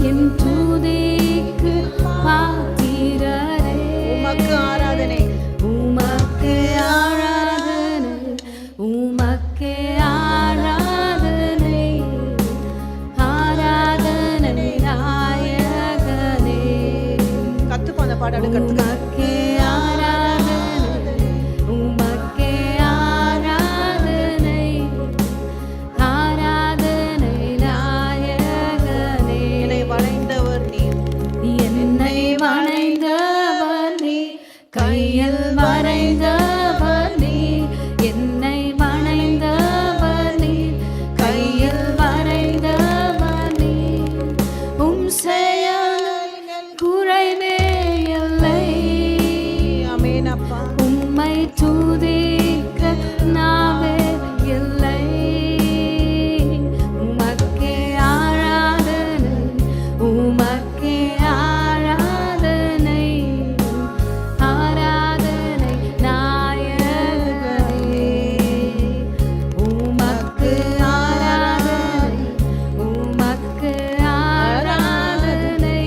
என் துதிக்கு பாத்திரரே. உமக்கு ஆராதனை, உமக்கு ஆராதனை, உமக்கு ஆராதனை, ஆராதனை நாயகனே. கத்துப்போம் அந்த பாடலை கத்துக்க. ஆராதனை, உமக்கு ஆராதனை, ஆராதனை நாயகனே. என்னை வளைந்தவர் நீ, என்னை வளைந்தவர் நீ, கையில் வரைந்தவர் நீ, என்னை வளைந்தவர் நீ, கையில் வரைந்தவர் நீ, செயல் குறைவே இல்லை. ஆமென் அப்பா. உம்மை துதிக்க நாவே இல்லை. உமக்கே ஆராதனை, உமக்கே ஆராதனை, ஆராதனை நாயகனே. உமக்கு ஆராதனை, உமக்கு ஆராதனை,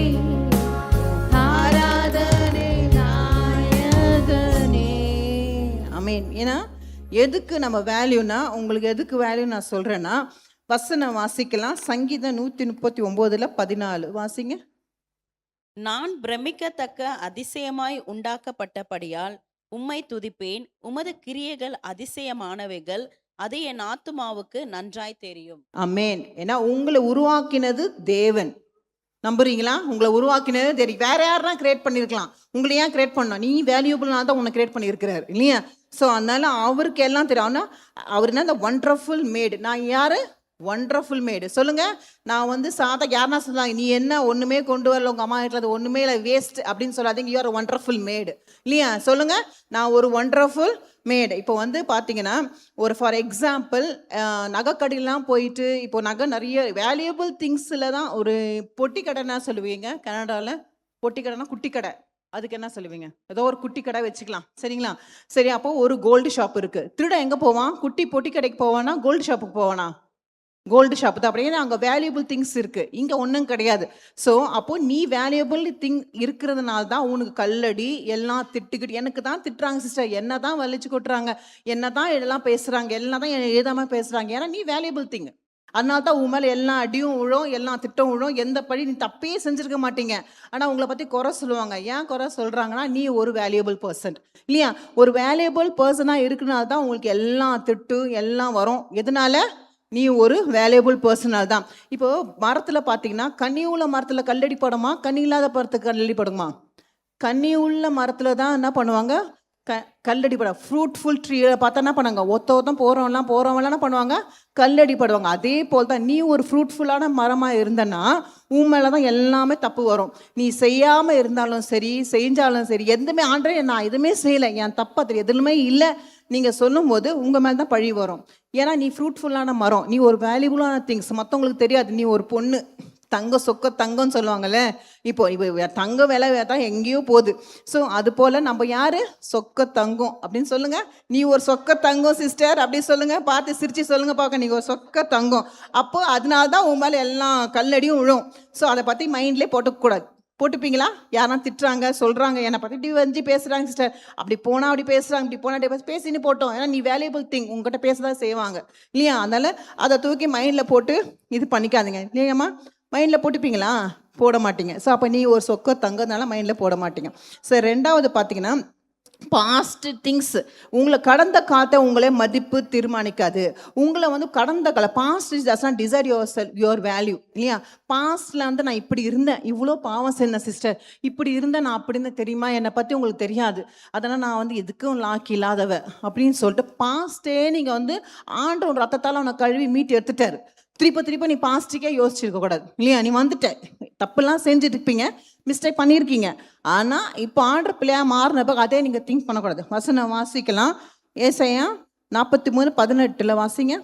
ஆராதனை நாயகனே. ஆமென். ஏன்னா எதுக்கு நம்ம வேல்யூனா, உங்களுக்கு எதுக்கு வேல்யூ நான் சொல்றேன்னா, வசனம் வாசிக்கலாம். சங்கீதம் 139:14 வாசிங்க. நான் பிரமிக்கத்தக்க அதிசயமாய் உண்டாக்கப்பட்டபடியால் உம்மை துதிப்பேன். உமது கிரியைகள் அதிசயமானவைகள், அது என் ஆத்துமாவுக்கு நன்றாய் தெரியும். ஆமென். ஏன்னா உங்களை உருவாக்கினது தேவன். நம்புறீங்களா? உங்களை உருவாக்கினது தெரியும். வேற யாரெல்லாம் கிரியேட் பண்ணியிருக்கலாம், உங்களை ஏன் கிரியேட் பண்ணோம்? நீ வேல்யூபிள்னால தான் உன்னை கிரியேட் பண்ணியிருக்கிறார் இல்லையா? ஸோ அதனால அவருக்கு எல்லாம் தெரியும். ஆனால் அவர் என்ன, இந்த ஒண்டர்ஃபுல் மேடு. நான் யாரு? ஒண்டர்ஃபுல் மேடு. சொல்லுங்க. நான் வந்து யாருன்னா சொல்லாங்க, நீ என்ன ஒண்ணுமே கொண்டு வரல, உங்க அம்மா வீட்டில் அது ஒண்ணுமே இல்லை, வேஸ்ட் அப்படின்னு சொல்லாதீங்க. யூ ஆர் ஒண்டர்ஃபுல் மேடு இல்லையா? சொல்லுங்க, நான் ஒரு ஒண்டர்ஃபுல் மேடு. இப்போ வந்து பார்த்தீங்கன்னா, ஒரு ஃபார் எக்ஸாம்பிள் நகைக்கடையெல்லாம் போயிட்டு, இப்போ நகை நிறைய வேல்யூபிள் திங்ஸில் தான் ஒரு பொட்டி கடைன்னா சொல்லுவீங்க கனடாவில். பொட்டி கடைனா குட்டி கடை அதுக்கு என்ன சொல்லுவீங்க? ஏதோ ஒரு குட்டி கடை வச்சுக்கலாம், சரிங்களா? சரி, அப்போ ஒரு கோல்டு ஷாப் இருக்கு. திருடன் எங்க போவான்? குட்டி பொட்டி கடைக்கு போவானா, கோல்டு ஷாப்புக்கு போவானா? கோல்டு ஷாப் தான். அப்படியே அங்கே வேல்யூபிள் திங்ஸ் இருக்கு, இங்க ஒன்றும் கிடையாது. ஸோ அப்போ நீ வேல்யூபிள் திங் இருக்கிறதுனால தான் உனக்கு கல்லடி எல்லாம் திட்டுக்கிட்டு. எனக்கு தான் திட்டுறாங்க சிஸ்டர், என்ன தான் வலிச்சு கொட்டுறாங்க, என்ன தான் இதெல்லாம் பேசுறாங்க, எல்லாம் தான் ஏதாம பேசுறாங்க. ஏன்னா நீ வேல்யூபிள் திங். அதனால தான் உன் மேலே எல்லா அடியும் விழும், எல்லா திட்டம் விழும். எந்த படி நீ தப்பே செஞ்சிருக்க மாட்டீங்க. ஆனால் உங்களை பற்றி குறை சொல்லுவாங்க. ஏன் குறை சொல்கிறாங்கன்னா, நீ ஒரு வேல்யூபிள் பர்சன் இல்லையா? ஒரு வேல்யூபிள் பர்சனாக இருக்குனால தான் உங்களுக்கு எல்லா திட்டு எல்லாம் வரும். எதனால? நீ ஒரு வேல்யூபிள் பர்சனால் தான். இப்போ மரத்தில் பார்த்தீங்கன்னா, கனி உள்ள மரத்தில் கல்லடி படுமா, கனி இல்லாத மரத்துக்கு கல்லடி படுமா? கனி உள்ள மரத்தில் தான் என்ன பண்ணுவாங்க, கல்லடி படம். ஃப்ரூட்ஃபுல் ட்ரீயை பார்த்தா என்ன பண்ணாங்க, ஒருத்தன் போகிறவங்களாம் என்ன பண்ணுவாங்க, கல்லடி படுவாங்க. அதே போல் தான் நீ ஒரு ஃப்ரூட்ஃபுல்லான மரமாக இருந்தனா உன் மேலே தான் எல்லாமே தப்பு வரும். நீ செய்யாமல் இருந்தாலும் சரி, செஞ்சாலும் சரி, எதுவுமே ஆண்டே நான் எதுவுமே செய்யலை, என் தப்பா தெரியும், எதுவுமே இல்லை நீங்கள் சொல்லும் போது உங்கள் மேலே தான் பழி வரும். ஏன்னா நீ ஃப்ரூட்ஃபுல்லான மரம், நீ ஒரு வேல்யூபுளான திங்ஸ். மற்றவங்களுக்கு தெரியாது. நீ ஒரு பொண்ணு, தங்கம் சொக்க தங்கம்னு சொல்லுவாங்கல்ல. இப்போ தங்க விலை தான் எங்கேயோ போகுது. ஸோ அது போல் நம்ம யார்? சொக்க தங்கம் அப்படின்னு சொல்லுங்க. நீ ஒரு சொக்க தங்கம் சிஸ்டர் அப்படின்னு சொல்லுங்க. பார்த்து சிரிச்சு சொல்லுங்க பார்க்க, நீங்கள் ஒரு சொக்க தங்கம். அப்போ அதனால தான் உன் மேலே எல்லாம் கல்லடியும் விழும். ஸோ அதை பற்றி மைண்ட்லேயே போட்டுக்கூடாது. போட்டுப்பீங்களா? யாரா திட்டுறாங்க, சொல்கிறாங்க, என்னை பற்றி இப்படி வந்து பேசுகிறாங்க சிஸ்டர், அப்படி போனால் அப்படி பேசுகிறாங்க, இப்படி போனால் அப்படி பேசின்னு போட்டோம். ஏன்னா நீ வேல்யூபிள் திங், உங்ககிட்ட பேசதான் செய்வாங்க இல்லையா? அதனால் அதை தூக்கி மைண்டில் போட்டு இது பண்ணிக்காதீங்க இல்லையாம்மா? மைண்டில் போட்டுப்பீங்களா? போட மாட்டீங்க. ஸோ அப்போ நீ ஒரு சொக்க தங்கனால மைண்டில் போட மாட்டீங்க. ஸோ ரெண்டாவது பார்த்தீங்கன்னா, பாஸ்ட் திங்ஸ் உங்களை கடந்த காலத்தை உங்களே மதிப்பு தீர்மானிக்காது. உங்களை வந்து கடந்த கால past is does not decide your value இல்லையா? பாஸ்டில் வந்து நான் இப்படி இருந்தேன், இவ்வளோ பாவம் செய்தேன் சிஸ்டர், இப்படி இருந்தேன், நான் அப்படி இருந்தேன் தெரியுமா, என்னை பற்றி உங்களுக்கு தெரியாது, அதனால் நான் வந்து எதுக்கும் லாக்கி இல்லாதவ அப்படின்னு சொல்லிட்டு பாஸ்ட்டே நீங்கள் வந்து ஆண்டவன் ரத்தத்தால் அவனை கழுவி மீட்டு எடுத்துட்டாரு. திருப்ப நீ பாஸ்டிக்கே யோசிச்சிருக்க கூடாது இல்லையா? நீ வந்துட்ட, தப்புலாம் செஞ்சுட்டு இருப்பீங்க, மிஸ்டேக் பண்ணியிருக்கீங்க. ஆனால் இப்போ ஆர்டர் பிள்ளையாக மாறினப்ப அதே நீங்கள் திங்க் பண்ணக்கூடாது. வசனம் வாசிக்கலாம். ஏசாயா 43:18 வாசிங்க.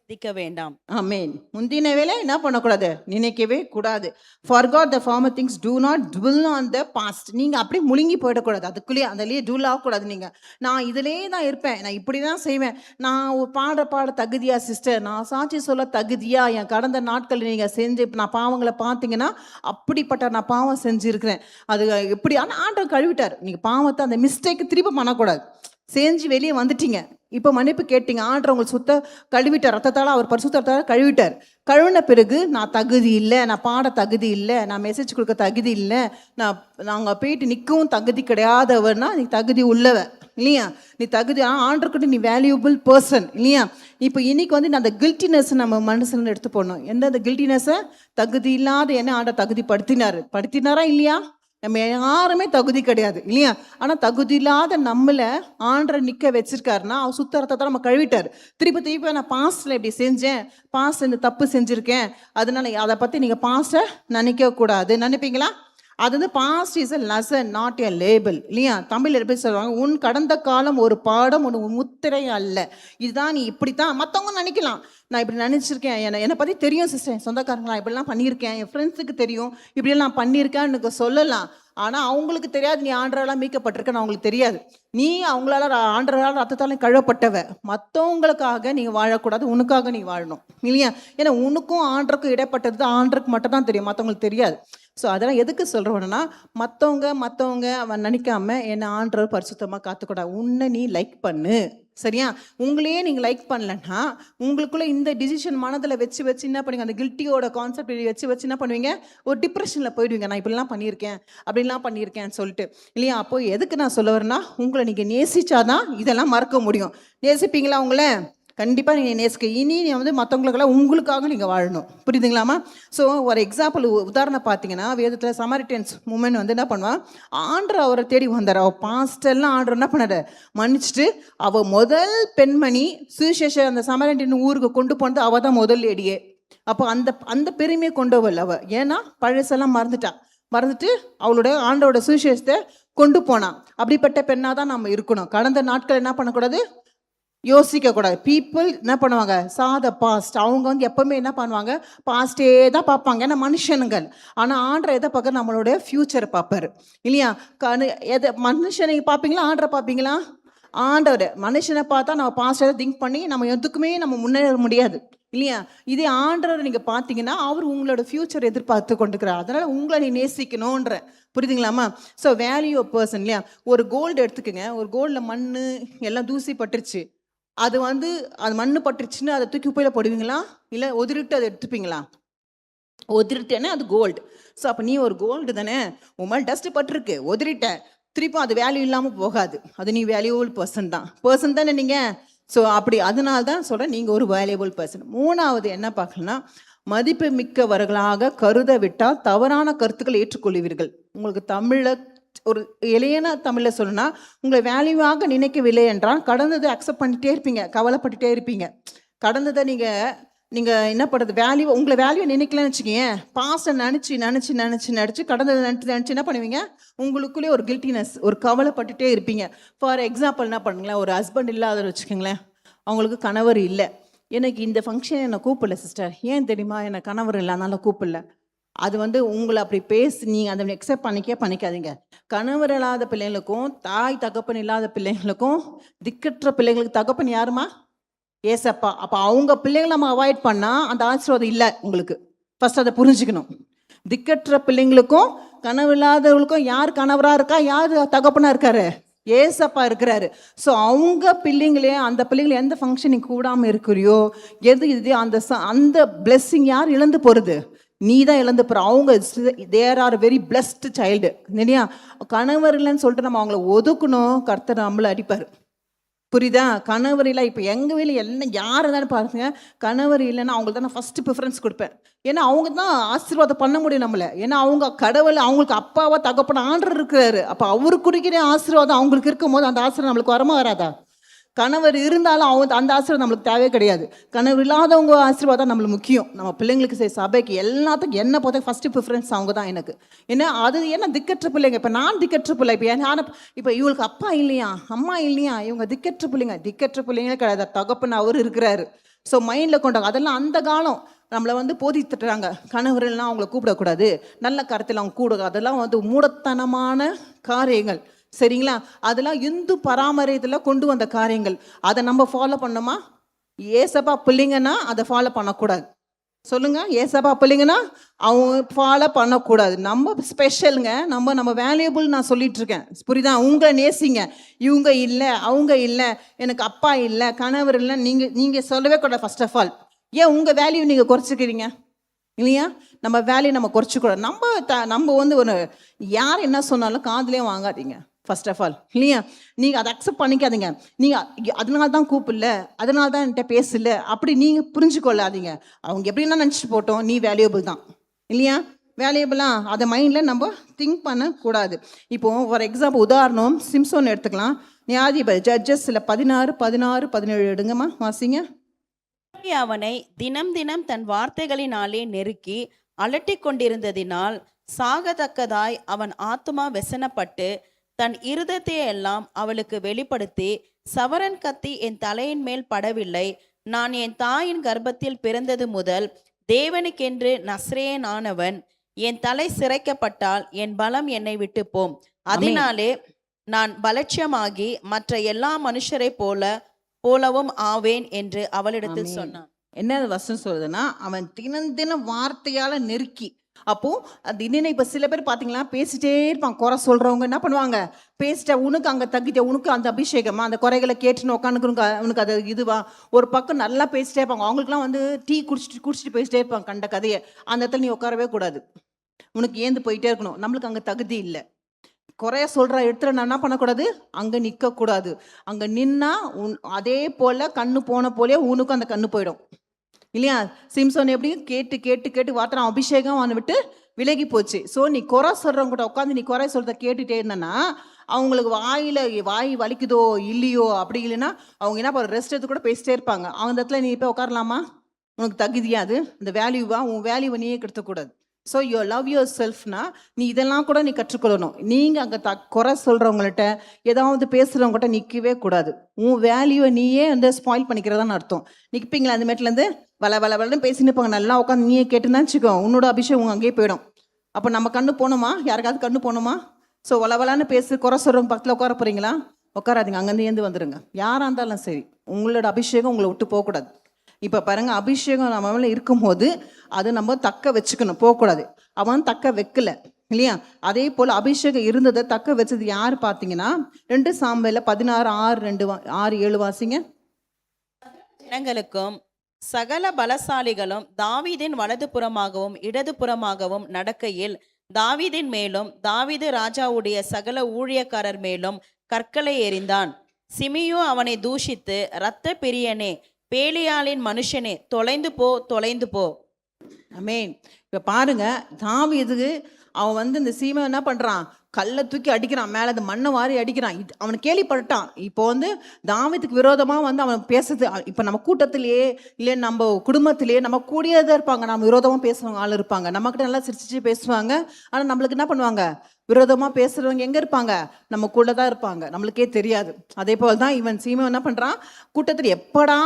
சிந்திக்க வேண்டாம். ஆமென். முந்தின வேலை என்ன பண்ணக்கூடாது, நினைக்கவே கூடாது. forgot the former things, do not dwell on the past. நீங்கள் அப்படியே முழுங்கி போயிடக்கூடாது, அதுக்குள்ளேயே அதிலேயே டூல் ஆகக்கூடாது. நீங்கள் நான் இதிலே தான் இருப்பேன், நான் இப்படி தான் செய்வேன், நான் பாட தகுதியா சிஸ்டர், நான் சாட்சி சொல்ல தகுதியா, என் கடந்த நாட்கள் நீங்கள் செஞ்சு நான் பாவங்களை பார்த்தீங்கன்னா அப்படிப்பட்ட நான் பாவம் செஞ்சுருக்கிறேன், அது எப்படி. ஆனால் ஆண்டவர் கழுவிட்டார். நீங்கள் பாவத்தை அந்த மிஸ்டேக்கு திரும்ப பண்ணக்கூடாது. செஞ்சு வெளியே வந்துட்டீங்க, இப்போ மன்னிப்பு கேட்டீங்க, ஆண்டவர் உங்களுக்கு சுத்த கழுவிட்டார், ரத்தத்தால், அவர் பரிசுத்தத்தால் கழுவிட்டார். கழுவின பிறகு நான் தகுதி இல்லை, நான் பாட தகுதி இல்லை, நான் மெசேஜ் கொடுக்க தகுதி இல்லை, நாங்கள் போயிட்டு நிற்கவும் தகுதி கிடையாதவர்னா நீ தகுதி உள்ளவ இல்லையா? நீ தகுதி ஆண்டர்கிட்ட நீ வேல்யூபிள் பர்சன் இல்லையா? இப்போ இன்னைக்கு வந்து அந்த கில்ட்டினஸ் நம்ம மனசுல எடுத்து போடணும். எந்த கில்ட்டினஸை? தகுதி இல்லாத என்ன ஆண்டர் தகுதி படுத்தினாரா இல்லையா? நம்ம யாருமே தகுதி கிடையாது இல்லையா? ஆனால் தகுதி இல்லாத நம்மளை ஆண்டரை நிற்க வச்சிருக்காருன்னா அவர் சுத்தரத்தை நம்ம கழுவிட்டார். திருப்பி நான் பாஸ்டில் இப்படி செஞ்சேன், பாஸ்ட் இந்த தப்பு செஞ்சுருக்கேன், அதனால அதை பற்றி நீங்கள் பாஸ்ட்டை நினைக்கக்கூடாது. நினைப்பீங்களா? அது வந்து past is a lesson, not a label இல்லையா? தமிழ் எப்படி சொல்லுவாங்க, உன் கடந்த காலம் ஒரு பாடம், உன் முத்திரை அல்ல. இதுதான் நீ இப்படித்தான். மற்றவங்க நினைக்கலாம், நான் இப்படி நினச்சிருக்கேன், என்னை பற்றி தெரியும் சிஸ்டர், சொந்தக்காரங்க நான் இப்படிலாம் பண்ணியிருக்கேன், என் ஃப்ரெண்ட்ஸுக்கு தெரியும், இப்படியெல்லாம் நான் பண்ணியிருக்கேன்னு எனக்கு சொல்லலாம். ஆனால் அவங்களுக்கு தெரியாது நீ ஆண்டரால் மீட்கப்பட்டிருக்கன்னு அவங்களுக்கு தெரியாது. நீ அவங்களால ஆண்டரால் ரத்தத்தாலும் கழுவப்பட்டவ. மற்றவங்களுக்காக நீங்கள் வாழக்கூடாது, உனக்காக நீ வாழணும் இல்லையா? ஏன்னா உனக்கும் ஆண்டருக்கும் இடைப்பட்டது ஆண்டருக்கு மட்டும் தான் தெரியும், மற்றவங்களுக்கு தெரியாது. ஸோ அதெல்லாம் எதுக்கு சொல்கிறோன்னா, மற்றவங்க அவன் நினைக்காம என்னை ஆண்டவர் பரிசுத்தமாக காத்துக்கூடாது. உன்னை நீ லைக் பண்ணு, சரியா? உங்களையே நீங்கள் லைக் பண்ணலன்னா உங்களுக்குள்ளே இந்த டிசிஷன் மனதில் வச்சு என்ன பண்ணுவீங்க, அந்த கில்ட்டியோட கான்செப்ட் வச்சு என்ன பண்ணுவீங்க, ஒரு டிப்ரெஷனில் போயிடுவீங்க. நான் இப்படிலாம் பண்ணியிருக்கேன்னு சொல்லிட்டு இல்லையா? அப்போ எதுக்கு நான் சொல்ல வரேன்னா, உங்களை நீங்கள் நேசிச்சாதான் இதெல்லாம் மறக்க முடியும். நேசிப்பீங்களா? உங்களை கண்டிப்பாக நீங்கள் நேசிக்க. இனி நீ வந்து மற்றவங்களுக்கெல்லாம் உங்களுக்காக நீங்கள் வாழணும், புரியுதுங்களாமா? ஸோ ஒரு எக்ஸாம்பிள் உதாரணம் பார்த்தீங்கன்னா, வேதத்தில் சமாரிட்டன்ஸ் உமன் வந்து என்ன பண்ணுவான், ஆண்டர் அவரை தேடி வந்தார். அவள் பாஸ்டெல்லாம் ஆண்டர் என்ன பண்ணார், மன்னிச்சுட்டு அவள் முதல் பெண்மணி சுவிசேஷம் அந்த சமாரிட்டன் ஊருக்கு கொண்டு போனது அவள் தான் முதல் லேடியே. அப்போ அந்த பெருமையை கொண்டவள் அவள். ஏன்னா பழசெல்லாம் மறந்துட்டு அவளோட ஆண்டோட சுவிசேஷத்தை கொண்டு போனான். அப்படிப்பட்ட பெண்ணாக தான் நம்ம இருக்கணும். கடந்த நாட்கள் என்ன பண்ணக்கூடாது, யோசிக்க கூடாது. பீப்புள் என்ன பண்ணுவாங்க, சாத பாஸ்ட். அவங்க வந்து எப்பவுமே என்ன பண்ணுவாங்க, பாஸ்டே தான் பார்ப்பாங்க. ஏன்னா மனுஷனுங்கள். ஆனா ஆண்டவர் எதை பார்க்க, நம்மளோட ஃபியூச்சரை பார்ப்பாரு இல்லையா? எதை மனுஷனை பார்ப்பீங்களா, ஆண்டரை பார்ப்பீங்களா? ஆண்டவர். மனுஷனை பார்த்தா நம்ம பாஸ்டரை திங்க் பண்ணி நம்ம எதுக்குமே நம்ம முன்னேற முடியாது இல்லையா? இதே ஆண்டவர் நீங்க பார்த்தீங்கன்னா அவர் உங்களோட ஃபியூச்சர் எதிர்பார்த்து கொண்டிருக்கிறார். அதனால உங்களை நீ நேசிக்கணும்ன்ற, புரியுதுங்களாமா? ஸோ வேல்யூ ஆஃப் பர்சன் இல்லையா? ஒரு கோல்டு எடுத்துக்கங்க. ஒரு கோல்டில் மண் எல்லாம் தூசி பட்டுருச்சு. அது வந்து அது மண்ணு பட்டுருச்சுன்னு அதை தூக்கி குப்பையில போடுவீங்களா, இல்லை ஒதிரிட்டு அதை எடுத்துப்பீங்களா? ஒதிரிட்டேன்னா அது கோல்டு. ஸோ அப்போ நீ ஒரு கோல்டு தானே, உன் மேலே டஸ்ட் பட்டிருக்கு, ஒதிரிட்ட, திருப்பி அது வேல்யூ இல்லாமல் போகாது. அது நீ வேல்யூபிள் பர்சன் தானே நீங்கள். ஸோ அப்படி அதனால தான் சொல்கிறேன், நீங்கள் ஒரு வேல்யூபிள் பர்சன். மூணாவது என்ன பார்க்கலன்னா, மதிப்பு மிக்கவர்களாக கருத விட்டால் தவறான கருத்துக்களை ஏற்றுக்கொள்வீர்கள். உங்களுக்கு தமிழில் ஒரு எளியன தமிழில் சொல்லணும்னா, உங்களை வேல்யூவாக நினைக்கவில்லை என்றால் கடந்ததை அக்செப்ட் பண்ணிகிட்டே இருப்பீங்க, கவலைப்பட்டுட்டே இருப்பீங்க. கடந்ததை நீங்கள் என்ன பண்ணுறது, உங்களை வேல்யூவை நினைக்கலன்னு வச்சுக்கோங்க, பாஸ்ட்டை நினச்சி கடந்ததை நினச்சி என்ன பண்ணுவீங்க, உங்களுக்குள்ளே ஒரு கில்ட்டினஸ், ஒரு கவலைப்பட்டுட்டே இருப்பீங்க. ஃபார் எக்ஸாம்பிள் என்ன பண்ணுங்களேன், ஒரு ஹஸ்பண்ட் இல்லாத வச்சுக்கோங்களேன், அவங்களுக்கு கணவர் இல்லை. எனக்கு இந்த ஃபங்க்ஷன் என்னை கூப்பிடல சிஸ்டர், ஏன் தெரியுமா, எனக்கு கணவர் இல்லை அதனால கூப்பிடல. அது வந்து உங்களை அப்படி நீங்கள் அதை அக்செப்ட் பண்ணிக்காதீங்க. கணவர் இல்லாத பிள்ளைங்களுக்கும் தாய் தகப்பன் இல்லாத பிள்ளைங்களுக்கும் திக்கற்ற பிள்ளைங்களுக்கு தகப்பன் யாருமா, ஏசப்பா. அப்போ அவங்க பிள்ளைங்களை நம்ம அவாய்ட் பண்ணால் அந்த ஆசீர்வாதம் இல்லை உங்களுக்கு. ஃபர்ஸ்ட் அதை புரிஞ்சுக்கணும். திக்கற்ற பிள்ளைங்களுக்கும் கனவு இல்லாதவங்களுக்கும் யார் கணவராக இருக்கா, யார் தகப்பனா இருக்காரு, ஏசப்பா இருக்கிறாரு. ஸோ அவங்க பிள்ளைங்களே, அந்த பிள்ளைங்களை எந்த ஃபங்க்ஷனிங் கூடாமல் இருக்கிறியோ, எது இது அந்த பிளெஸ்ஸிங் யார் இழந்து போகிறது, நீ தான் இழந்து போகிற. அவங்க there are very blessed child இல்லையா? கணவர் இல்லைன்னு சொல்லிட்டு நம்ம அவங்கள ஒதுக்கணும், கர்த்தர் நம்மளை அடிப்பார். புரியுதா? கணவர் இல்லை. இப்போ எங்கள் வீட்டில் எல்லாம் யார் இருந்தாலும் பாருங்க, கணவர் இல்லைன்னா அவங்களுக்கு தான் நான் ஃபஸ்ட்டு ப்ரிஃபரன்ஸ் கொடுப்பேன். ஏன்னா அவங்க தான் ஆசீர்வாதம் பண்ண முடியும் நம்மளை. ஏன்னா அவங்க கடவுள், அவங்களுக்கு அப்பாவா தகப்பன ஆண்டர் இருக்கிறாரு. அப்போ அவரு குடிக்கிற ஆசீர்வாதம் அவங்களுக்கு இருக்கும் போது அந்த ஆசீர்வாதம் நம்மளுக்கு வரமா வராதா? கணவர் இருந்தாலும் அவங்க அந்த ஆசீர்வாதம் நம்மளுக்கு தேவையே கிடையாது. கணவர் இல்லாதவங்க ஆசீர்வாதம் நம்மளுக்கு முக்கியம். நம்ம பிள்ளைங்களுக்கு சரி, சபைக்கு எல்லாத்துக்கும் என்ன பார்த்தா ஃபஸ்ட்டு ப்ரிஃபரன்ஸ் அவங்க தான் எனக்கு. ஏன்னா அது என்ன திக்கற்ற பிள்ளைங்க. இப்போ நான் திக்கற்ற பிள்ளை. இப்போ இவங்களுக்கு அப்பா இல்லையா, அம்மா இல்லையா, இவங்க திக்கற்ற பிள்ளைங்களே கிடையாது. தகப்பன் அவர் இருக்கிறாரு. ஸோ மைண்டில் கொண்டாங்க. அதெல்லாம் அந்த காலம் நம்மளை வந்து போதித்துட்டுறாங்க. கணவரெல்லாம் அவங்கள கூப்பிடக்கூடாது, நல்ல கருத்தில் அவங்க கூட, அதெல்லாம் வந்து மூடத்தனமான காரியங்கள். சரிங்களா? அதெல்லாம் இந்து பராமரியத்தில் கொண்டு வந்த காரியங்கள். அதை நம்ம ஃபாலோ பண்ணோமா? ஏசப்பா பிள்ளைங்கன்னா அதை ஃபாலோ பண்ணக்கூடாது. சொல்லுங்க, ஏசப்பா பிள்ளைங்கன்னா அவங்க ஃபாலோ பண்ணக்கூடாது. நம்ம ஸ்பெஷலுங்க, நம்ம வேல்யூபிள். நான் சொல்லிட்டு இருக்கேன், புரியுதா? உங்களை நேசிங்க. இவங்க இல்லை, அவங்க இல்லை, எனக்கு அப்பா இல்லை, கணவர் இல்லை, நீங்கள் சொல்லவே கூடாது. ஃபர்ஸ்ட் ஆஃப் ஆல் ஏன் உங்கள் வேல்யூ நீங்கள் குறைச்சிக்கிறீங்க இல்லையா? நம்ம வேல்யூ நம்ம குறைச்சிக்கூடாது. நம்ம வந்து ஒரு யார் என்ன சொன்னாலும் காதுலேயே வாங்காதீங்க ஃபர்ஸ்ட் ஆஃப் ஆல் இல்லையா? நீங்கள் அதை அக்செப்ட் பண்ணிக்காதீங்க. நீங்கள் அதனால தான் கூப்பிடல, அதனால தான் என்கிட்ட பேசல, அப்படி நீங்கள் புரிஞ்சுக்கொள்ளாதீங்க. அவங்க எப்படின்னா நினச்சிட்டு போட்டோம், நீ வேல்யூபிள் தான் இல்லையா? வேல்யூபிளாக அதை மைண்டில் நம்ம திங்க் பண்ணக்கூடாது. இப்போது ஃபார் எக்ஸாம்பிள் உதாரணம் சிம்சோன் எடுத்துக்கலாம். நியாயாதிபதி ஜட்ஜஸில் 16:17 எடுங்கம்மா, வாசிங்க. அவனை தினம் தினம் தன் வார்த்தைகளினாலே நெருக்கி அலட்டிக் கொண்டிருந்ததினால் சாகத்தக்கதாய் அவன் ஆத்துமா வெசனப்பட்டு தன் இருதயத்தை எல்லாம் அவளுக்கு வெளிப்படுத்தி, சவரன் கத்தி என் தலையின் மேல் படவில்லை, நான் என் தாயின் கர்ப்பத்தில் பிறந்தது முதல் தேவனுக்கென்று நஸ்ரேயனானவன், என் தலை சிரைக்கப்பட்டால் என் பலம் என்னை விட்டு போம், அதனாலே நான் பலட்சியமாகி மற்ற எல்லா மனுஷரை போலவும் ஆவேன் என்று அவளிடத்தில் சொன்னான். என்ன வசனம் சொல்றதுன்னா, அவன் தினம் தினம் வார்த்தையால நெருக்கி. அப்போ அது இன்னும் இப்போ சில பேர் பார்த்தீங்களா, பேசிட்டே இருப்பாங்க. குறை சொல்றவங்க என்ன பண்ணுவாங்க, பேசிட்ட உனக்கு அங்கே தங்கிட்ட, உனக்கு அந்த அபிஷேகமா, அந்த குறைகளை கேட்டுன்னு உட்காந்துக்கு உனக்கு அது இதுவா. ஒரு பக்கம் நல்லா பேசிட்டே இருப்பாங்க. அவங்களுக்குலாம் வந்து டீ குடிச்சிட்டு பேசிட்டே இருப்பாங்க கண்ட கதையை. அந்த இடத்துல நீ உட்காரவே கூடாது, உனக்கு ஏந்து போயிட்டே இருக்கணும். நம்மளுக்கு அங்கே தகுதி இல்லை. குறைய சொல்கிற இடத்துல நான் என்ன பண்ணக்கூடாது, அங்கே நிற்கக்கூடாது. அங்கே நின்னா அதே போல் கண்ணு போன போலே உனக்கும் அந்த கண்ணு போயிடும் இல்லையா? சிம்சோன் எப்படி கேட்டு வார்த்தை அபிஷேகம் அவனை விட்டு விலகி போச்சு. ஸோ நீ குறை சொல்கிறவங்க கூட உட்காந்து நீ குறை சொல்கிறத கேட்டுகிட்டே இருந்தேன்னா அவங்களுக்கு வாய் வலிக்குதோ இல்லையோ, அப்படி இல்லைன்னா அவங்க என்ன பண்ணுற, ரெஸ்ட் எடுத்து கூட பேசிட்டே இருப்பாங்க. அவங்க இடத்துல நீ இப்போ உட்காரலாமா? உனக்கு தகுதியாது, அந்த வேல்யூவா, உன் வேல்யூவை நீயே கெடுத்தக்கூடாது. ஸோ யூ லவ் யுவர் செல்ஃப்னா நீ இதெல்லாம் கூட நீ கற்றுக்கொள்ளணும். நீங்கள் அங்கே குறை சொல்கிறவங்கள்ட்ட ஏதாவது பேசுகிறவங்ககிட்ட நிற்கவே கூடாது. உன் வேல்யூவை நீயே வந்து ஸ்பாயில் பண்ணிக்கிறதான்னு அர்த்தம். நிற்பீங்களா அந்த மேட்லேருந்து வளன்னு பேசின்னு இருப்பாங்க, நல்லா உட்காந்து நீயே கேட்டுன்னு வச்சுக்கோ, உன்னோட அபிஷேகம் அங்கேயே போயிடும். அப்போ நம்ம கண்ணு போகணுமா? யாருக்காவது கண்ணு போகணுமா? ஸோ வளன்னு பேசி குறை சொல்கிறவங்க பக்கத்தில் உட்கார போகிறீங்களா? உட்காராதீங்க, அங்கேருந்து ஏந்து வந்துடுங்க. யாராக இருந்தாலும் சரி, உங்களோட அபிஷேகம் உங்களை விட்டு போகக்கூடாது. இப்போ பாருங்க, அபிஷேகம் நம்ம மேலே இருக்கும்போது அது நம்ம தக்க வச்சுக்கணும், போகக்கூடாது. அவன் தக்க வைக்கல இல்லையா? அதே போல் அபிஷேகம் இருந்ததை தக்க வச்சது யார் பார்த்தீங்கன்னா 2 சாமுவேல் 16:6-7 வாசிங்க. ஜனங்களுக்கும் சகல பலசாலிகளும் தாவீதின் வலதுபுறமாகவும் இடதுபுறமாகவும் நடக்கையில் தாவீதின் மேலும் தாவீது ராஜாவுடைய சகல ஊழியக்காரர் மேலும் கற்களை எறிந்தான். சிமியோ அவனை தூஷித்து, இரத்த பிரியனே, பேலியாளின் மனுஷனே, தொலைந்து போ. ஆமென். இப்போ பாருங்க, தாவீது அவன் வந்து இந்த சீமை என்ன பண்ணுறான், கல்லை தூக்கி அடிக்கிறான், மேலே அந்த மண்ணை வாரி அடிக்கிறான். அவனை கேள்விப்பட்டான். இப்போ வந்து தாவீதுக்கு விரோதமாக வந்து அவன் பேசுறது. இப்போ நம்ம கூட்டத்திலேயே இல்லை நம்ம குடும்பத்திலேயே நம்ம கூடியே தான் இருப்பாங்க, நம்ம விரோதமாக பேசுகிறவங்க ஆள் இருப்பாங்க. நம்மக்கிட்ட நல்லா சிரிச்சிச்சு பேசுவாங்க. ஆனால் நம்மளுக்கு என்ன பண்ணுவாங்க, விரோதமாக பேசுகிறவங்க எங்கே இருப்பாங்க, நம்ம கூட தான் இருப்பாங்க, நம்மளுக்கே தெரியாது. அதே போல் தான் இவன் சீமை என்ன பண்ணுறான், கூட்டத்தில் எப்படா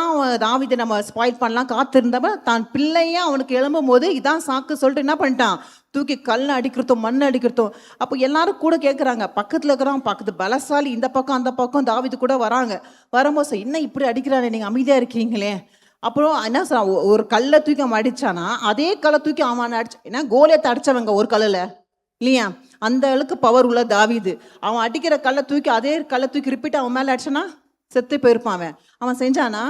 தாவீதை நம்ம ஸ்பாயில் பண்ணலாம் காத்திருந்தவன் தான் பிள்ளையே அவனுக்கு எழும்பும் போது இதான் சாக்கு சொல்லிட்டு என்ன பண்ணிட்டான், தூக்கி கல்லை அடிக்கிறதும் மண்ணை அடிக்கிறதும். அப்போ எல்லாரும் கூட கேட்குறாங்க, பக்கத்தில் இருக்கிறான், பக்கத்து பலசாலி இந்த பக்கம் அந்த பக்கம் தாவீது கூட வராங்க. வரும்போது இன்னும் இப்படி அடிக்கிறானே, நீங்கள் அமைதியாக இருக்கீங்களே. அப்புறம் என்ன சொல்றான், ஒரு கல்லை தூக்கி அவன் அடித்தானா அதே கல்லை தூக்கி அவன் அடிச்சு, ஏன்னா கோலியத்தை அடித்தவங்க ஒரு கல்லில் இல்லையா, அந்த அளவுக்கு பவர் உள்ள தாவீது. அவன் அடிக்கிற கல்லை தூக்கி அதே கல்லை தூக்கி ரிப்பீட் அவன் மேலே அடிச்சானா செத்து போயிருப்பான். அவன் செஞ்சானா?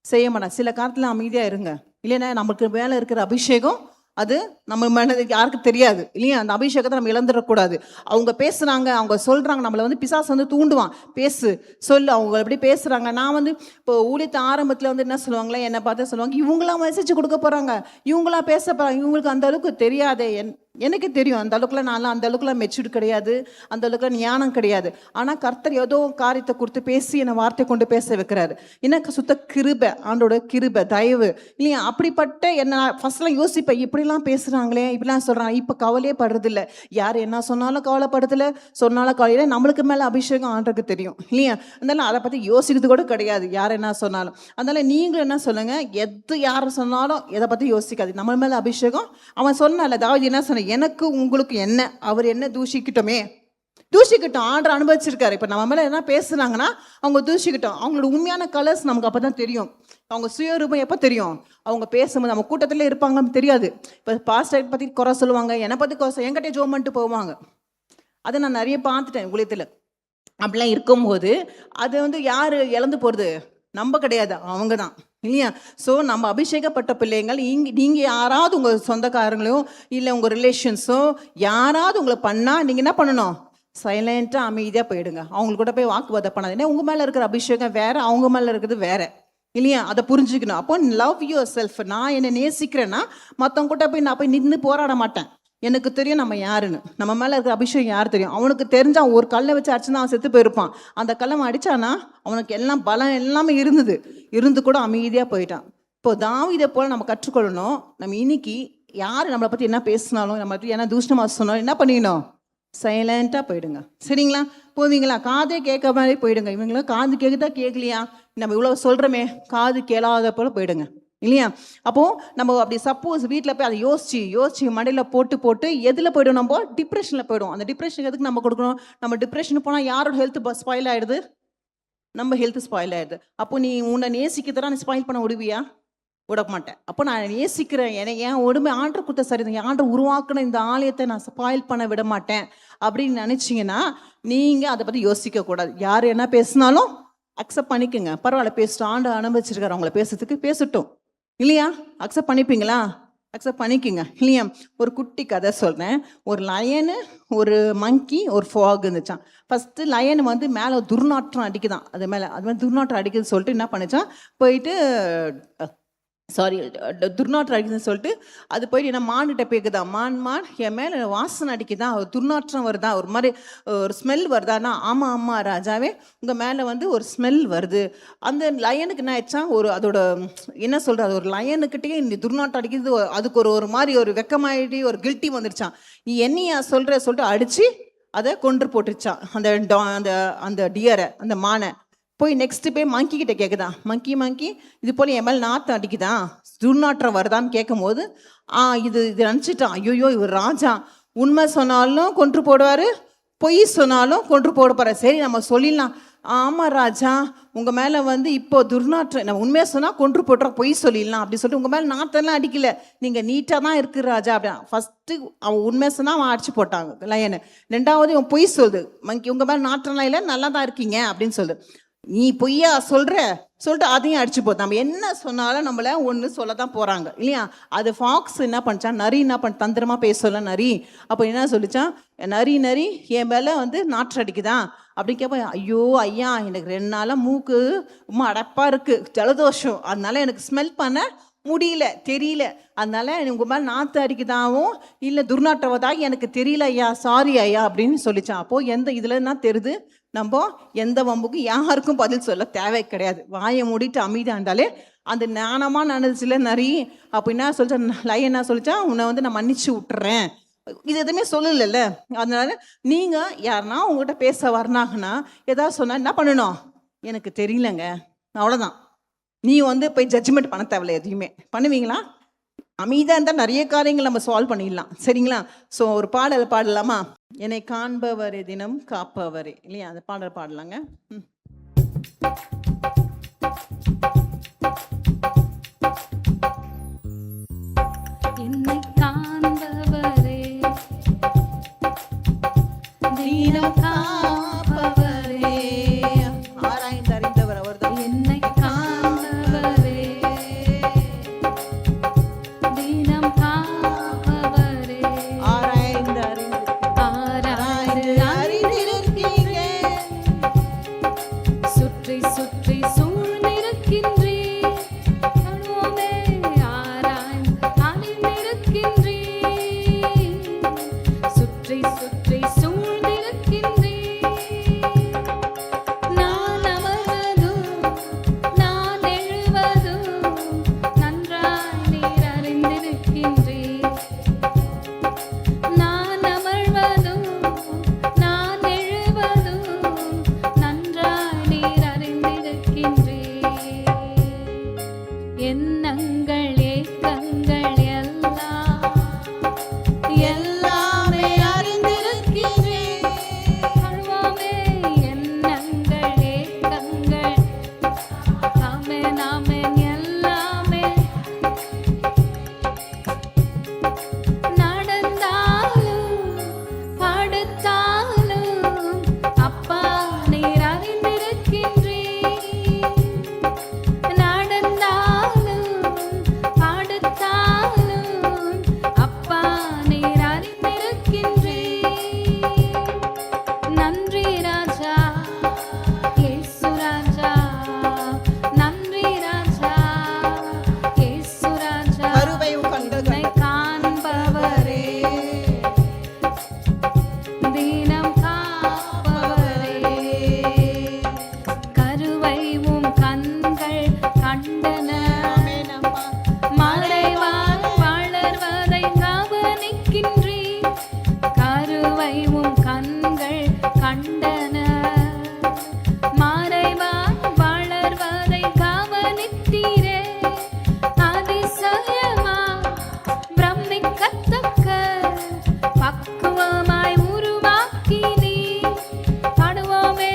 செய்ய மாட்டான். சில காலத்தில் அமைதியாக இருங்க, இல்லைன்னா நமக்கு மேலே இருக்கிற அபிஷேகம் அது நம்ம மேலே யாருக்கு தெரியாது இல்லையா? அந்த அபிஷேகத்தை நம்ம இழந்துடக்கூடாது. அவங்க பேசுகிறாங்க, அவங்க சொல்கிறாங்க, நம்மளை வந்து பிசாசு வந்து தூண்டுவான், பேசு சொல்லு, அவங்க எப்படி பேசுகிறாங்க. நான் வந்து இப்போ ஊழியத்து ஆரம்பத்தில் வந்து என்ன சொல்லுவாங்களே, என்னை பார்த்து சொல்லுவாங்க, இவங்களாம் மெசேஜ் கொடுக்க போகிறாங்க, இவங்களாம் பேச போகிறாங்க, இவங்களுக்கு அந்த அளவுக்கு தெரியாதே. எனக்கு தெரியும், அந்த அளவுக்குலாம் நான்லாம் அந்த அளவுக்குலாம் மெச்சூர்ட் கிடையாது, அந்த அளவுக்குலாம் ஞானம் கிடையாது. ஆனால் கர்த்தர் ஏதோ காரியத்தை கொடுத்து பேசி என்னை வார்த்தை கொண்டு பேச வைக்கிறாரு. எனக்கு சுத்த கிருபை, ஆண்டோட கிருபை, தயவு இல்லையா? அப்படிப்பட்ட என்ன ஃபர்ஸ்ட்லாம் யோசிப்பேன், இப்படிலாம் பேசுகிறாங்களே, இப்படிலாம் சொல்கிறாங்க. இப்போ கவலையே படுறதில்ல, யார் என்ன சொன்னாலும் கவலைப்படுறதில்ல, சொன்னாலும் கவலையில. நம்மளுக்கு மேலே அபிஷேகம் ஆண்டருக்கு தெரியும் இல்லையா? அதனால அதை பற்றி யோசிக்கிறது கூட கிடையாது, யார் என்ன சொன்னாலும். அதனால நீங்களும் என்ன சொல்லுங்க, எது யார் சொன்னாலும் எதை பற்றி யோசிக்காது. நம்ம மேலே அபிஷேகம். அவன் சொன்னால தாவீது என்ன சொன்ன, எனக்கு உங்களுக்கு என்ன, அவர் என்ன தூஷிக்கிட்டோம், ஆண்டர் அனுபவிச்சிருக்காரு. இப்போ நம்ம மேலே என்ன பேசுனாங்கன்னா அவங்க தூஷிக்கிட்டோம், அவங்களோட உண்மையான கலர்ஸ் நமக்கு அப்போ தான் தெரியும். அவங்க சுயரூபம் எப்போ தெரியும், அவங்க பேசும்போது. நம்ம கூட்டத்தில் இருப்பாங்கன்னு தெரியாது. இப்போ பாஸ்டர் பற்றி குறை சொல்லுவாங்க, என்னை பற்றி குறை, என்கிட்ட ஜோம் பண்ணிட்டு போவாங்க. அதை நான் நிறைய பார்த்துட்டேன் ஊழியத்தில். அப்படிலாம் இருக்கும்போது அது வந்து யார் இழந்து போகிறது, நம்ம கிடையாது, அவங்க தான் இல்லையா? ஸோ நம்ம அபிஷேகப்பட்ட பிள்ளைங்கள், நீங்கள் யாராவது உங்கள் சொந்தக்காரங்களையோ இல்லை உங்கள் ரிலேஷன்ஸோ யாராவது உங்களை பண்ணால் நீங்கள் என்ன பண்ணணும், சைலண்ட்டாக அமைதியாக போயிடுங்க. அவங்களுக்கு கூட போய் வாக்குவாதம் பண்ணாது. ஏன்னா உங்கள் மேலே இருக்கிற அபிஷேகம் வேறு, அவங்க மேலே இருக்கிறது வேறு இல்லையா? அதை புரிஞ்சுக்கணும். அப்போ லவ் யுவர் செல்ஃப். நான் என்னை நேசிக்கிறேன்னா மற்றவங்க கூட போய் நான் போய் நின்று போராட மாட்டேன். எனக்கு தெரியும் நம்ம யாருன்னு, நம்ம மேலே இருக்கிற அபிஷேகம் யார் தெரியும். அவனுக்கு தெரிஞ்சால் ஒரு கல்லை வச்சு அடிச்சுனா அவன் செத்து போயிருப்பான். அந்த கல்லை அடித்தானா அவனுக்கு எல்லாம் பலம் எல்லாமே இருந்து கூட அமைதியாக போயிட்டான். இப்போ தாவீதை போல் நம்ம கற்றுக்கொள்ளணும். நம்ம இன்னைக்கு யார் நம்மளை பற்றி என்ன பேசினாலும், நம்ம பற்றி என்ன தூஷணமாக சொன்னாலும் என்ன பண்ணிக்கணும், சைலண்ட்டாக போயிடுங்க. சரிங்களா? போவீங்களா? காதே கேட்க மாதிரி போயிடுங்க. இவங்களாம் காது கேட்குதா கேட்கலையா, நம்ம இவ்வளோ சொல்கிறோமே, காது கேளாத போல் போயிடுங்க இல்லையா? அப்போது நம்ம அப்படி சப்போஸ் வீட்டில் போய் அதை யோசிச்சு மண்டையில் போட்டு எதில் போய்டும், நம்ம டிப்ரெஷனில் போய்டும். அந்த டிப்ரெஷன் எதுக்கு நம்ம கொடுக்கணும்? நம்ம டிப்ரெஷன் போனால் யாரோட ஹெல்த் ஸ்பாயில் ஆகிடுது, நம்ம ஹெல்த் ஸ்பாயில் ஆகிடுது. அப்போ நீ உன்னை நேசிக்கிறதா நீ ஸ்பாயில் பண்ண விடுவியா? விட மாட்டேன். அப்போ நான் நேசிக்கிறேன், என் உடம்பை ஆண்டர் கொடுத்த சரி, ஆண்டர் உருவாக்குன இந்த ஆலயத்தை நான் ஸ்பாயில் பண்ண விட மாட்டேன் அப்படின்னு நினச்சிங்கன்னா நீங்கள் அதை பற்றி யோசிக்கக்கூடாது. யார் என்ன பேசினாலும் அக்செப்ட் பண்ணிக்கோங்க. பரவாயில்ல, பேசிட்டு ஆண்டர் அனுபவிச்சிருக்காரு அவங்கள பேசுறதுக்கு, பேசட்டும் இல்லையா? அக்செப்ட் பண்ணிப்பீங்களா? அக்செப்ட் பண்ணிக்கோங்க இல்லையா? ஒரு குட்டி கதை சொல்கிறேன். ஒரு லயனு, ஒரு மங்கி, ஒரு ஃபாக் இருந்துச்சான். ஃபஸ்ட்டு லயன் வந்து மேலே துர்நாற்றம் அடிக்குதான், அது மாதிரி துர்நாற்றம் அடிக்குதுன்னு சொல்லிட்டு என்ன பண்ணிச்சான், போயிட்டு சாரி துர்நாற்றம் அடிக்குதுன்னு சொல்லிட்டு அது போயிட்டு என்ன மான்கிட்ட பேக்குதான், மான் என் மேலே வாசனை அடிக்குதான், ஒரு துர்நாற்றம் வருதா, ஒரு மாதிரி ஒரு ஸ்மெல் வருதானா, ஆமாம் ஆமாம் ராஜாவே உங்கள் மேலே வந்து ஒரு ஸ்மெல் வருது. அந்த லயனுக்கு என்ன ஆயிடுச்சா, ஒரு அதோட என்ன சொல்கிறது, அது ஒரு லயனுக்கிட்டே இந்த துர்நாற்றம் அடிக்கிறது, அதுக்கு ஒரு மாதிரி ஒரு வெக்கமாயிட்டு ஒரு கில்ட்டி வந்துருச்சான். நீ என்னையா சொல்லிட்டு அடித்து அதை கொன்று போட்டுருச்சான் அந்த அந்த டியரை, அந்த மானை. போய் நெக்ஸ்ட் போய் மங்கி கிட்ட கேட்குதான், மங்கி இது போல் என் மேலே நாற்றம் அடிக்குதான், துர்நாற்றம் வருதான்னு கேட்கும் போது இது நினச்சிட்டான், ஐயோ இவர் ராஜா, உண்மை சொன்னாலும் கொன்று போடுவார், பொய் சொன்னாலும் கொன்று போட போகிற, சரி நம்ம சொல்லிடலாம், ஆமாம் ராஜா உங்கள் மேலே வந்து இப்போ துர்நாற்றம், நம்ம உண்மையாக சொன்னால் கொன்று போட்டுறோம், பொய் சொல்லிடலாம் அப்படி சொல்லிட்டு உங்கள் மேலே நாற்றம்லாம் அடிக்கல, நீங்கள் நீட்டாக தான் இருக்குது ராஜா அப்படின்னா. ஃபஸ்ட்டு அவன் உண்மையாக சொன்னால் அவன் அடிச்சு போட்டாங்க லயனு. ரெண்டாவது இவன் பொய் சொல்லுது, மங்கி உங்கள் மேலே நாற்றம்லாம் இல்லை, நல்லா தான் இருக்கீங்க அப்படின்னு சொல்லுது. நீ பொய்யா சொல்லிட்டு அதையும் அடிச்சு போகுது. நம்ம என்ன சொன்னாலும் நம்மள ஒன்று சொல்ல தான் போகிறாங்க இல்லையா. அது ஃபாக்ஸ் என்ன பண்ணிச்சான், நரி என்ன பண்ண தந்திரமாக பேசல நரி. அப்போ என்ன சொல்லிச்சான், நரி என் மேலே வந்து நாற்று அடிக்குதான் அப்படி கேட்ப. ஐயோ ஐயா எனக்கு 2 நாளாக மூக்கு ரொம்ப அடைப்பாக இருக்குது, ஜலதோஷம், அதனால எனக்கு ஸ்மெல் பண்ண முடியல, தெரியல, அதனால உங்கள் மேலே நாற்று அடிக்குதாவும் இல்லை துர்நாற்றவதாக எனக்கு தெரியல ஐயா, சாரி ஐயா அப்படின்னு சொல்லிச்சான். அப்போது எந்த இதில் என்ன தெரியுது, நம்ம எந்த வம்புக்கும் யாருக்கும் பதில் சொல்ல தேவை கிடையாது, வாயை மூடிட்டு அமைதியாக இருந்தாலே அந்த ஞானமாக நடந்துச்சுல நரி. அப்போ என்ன சொல்லிச்சா, லயன் என்ன சொல்லிச்சா, உன்னை வந்து நான் மன்னிச்சு விட்டுறேன், இது எதுவுமே சொல்லலைல்ல. அதனால நீங்கள் யாருன்னா உங்கள்கிட்ட பேச வரணாங்கன்னா ஏதாவது சொன்னால் என்ன பண்ணணும், எனக்கு தெரியலங்க, அவ்வளோதான். நீ வந்து போய் ஜட்ஜ்மெண்ட் பண்ண தேவையில்ல, எதையுமே பண்ணுவீங்களா, அமைதியாக இருந்தால் நிறைய காரியங்கள் நம்ம சால்வ் பண்ணிடலாம், சரிங்களா. ஸோ ஒரு பாடல் பாடலாமா, என்னை காண்பவரே தினம் காப்பவரே இல்லையா, அந்த பாடல் பாடலாங்க. என்னை காண்பவரே தினம் காப்பவரே, ஆராய்ந்து அறிந்தவர் அவர்தான். என்னை காண்பவரே தினம் காப்பவரே, ஆராய்ந்து அறிந்திருக்கீங்க, சுற்றி சுற்றி சூழ்ந்திருக்கின்றீர், கண்ணுமே ஆராய்ந்து அறிந்திருக்கின்றீர், சுற்றி சுற்றி சூழ்ந்திருக்கின்றீர். நான் அமர்வதும் நான் எழுவதும் நன்றாய் நீர் அறிந்திருக்கின்றீர். நான் அமர்வதும் நான் எழுவதும் நன்றாய் நீர் அறிந்திருக்கின்றீர். எண்ணங்கள் ஏக்கங்கள் எல்லாமே அறிந்திருக்கின்றீர். கழுவாமே எண்ணங்கள் ஏக்கங்கள் நாமே எல்லாமே நடந்தாலும் படுத்தாலும் அப்பா நீர் அறிந்திருக்கின்றீர். நடந்தாலும் படுத்தாலும் அப்பா நீர் அறிந்திருக்கின்றீர். நன்றி ராஜா இயேசு ராஜா, நன்றி ராஜா இயேசு ராஜா, கருவையும் கண்கள் என்னை காண்பவரே தினம் காப்பவரே, கருவையும் கண்கள் கண்டன, மறைவாய் வளர்வதை கவனிக்கின்றீர். கருவையும் கண்கள் கண்டன, மறைவாய் வளர்வதை கவனித்தீரே. அதிசயமா பிரமிக்கத்தக்க பக்குவமாய் உருவாக்கினீர். பாடுவோமே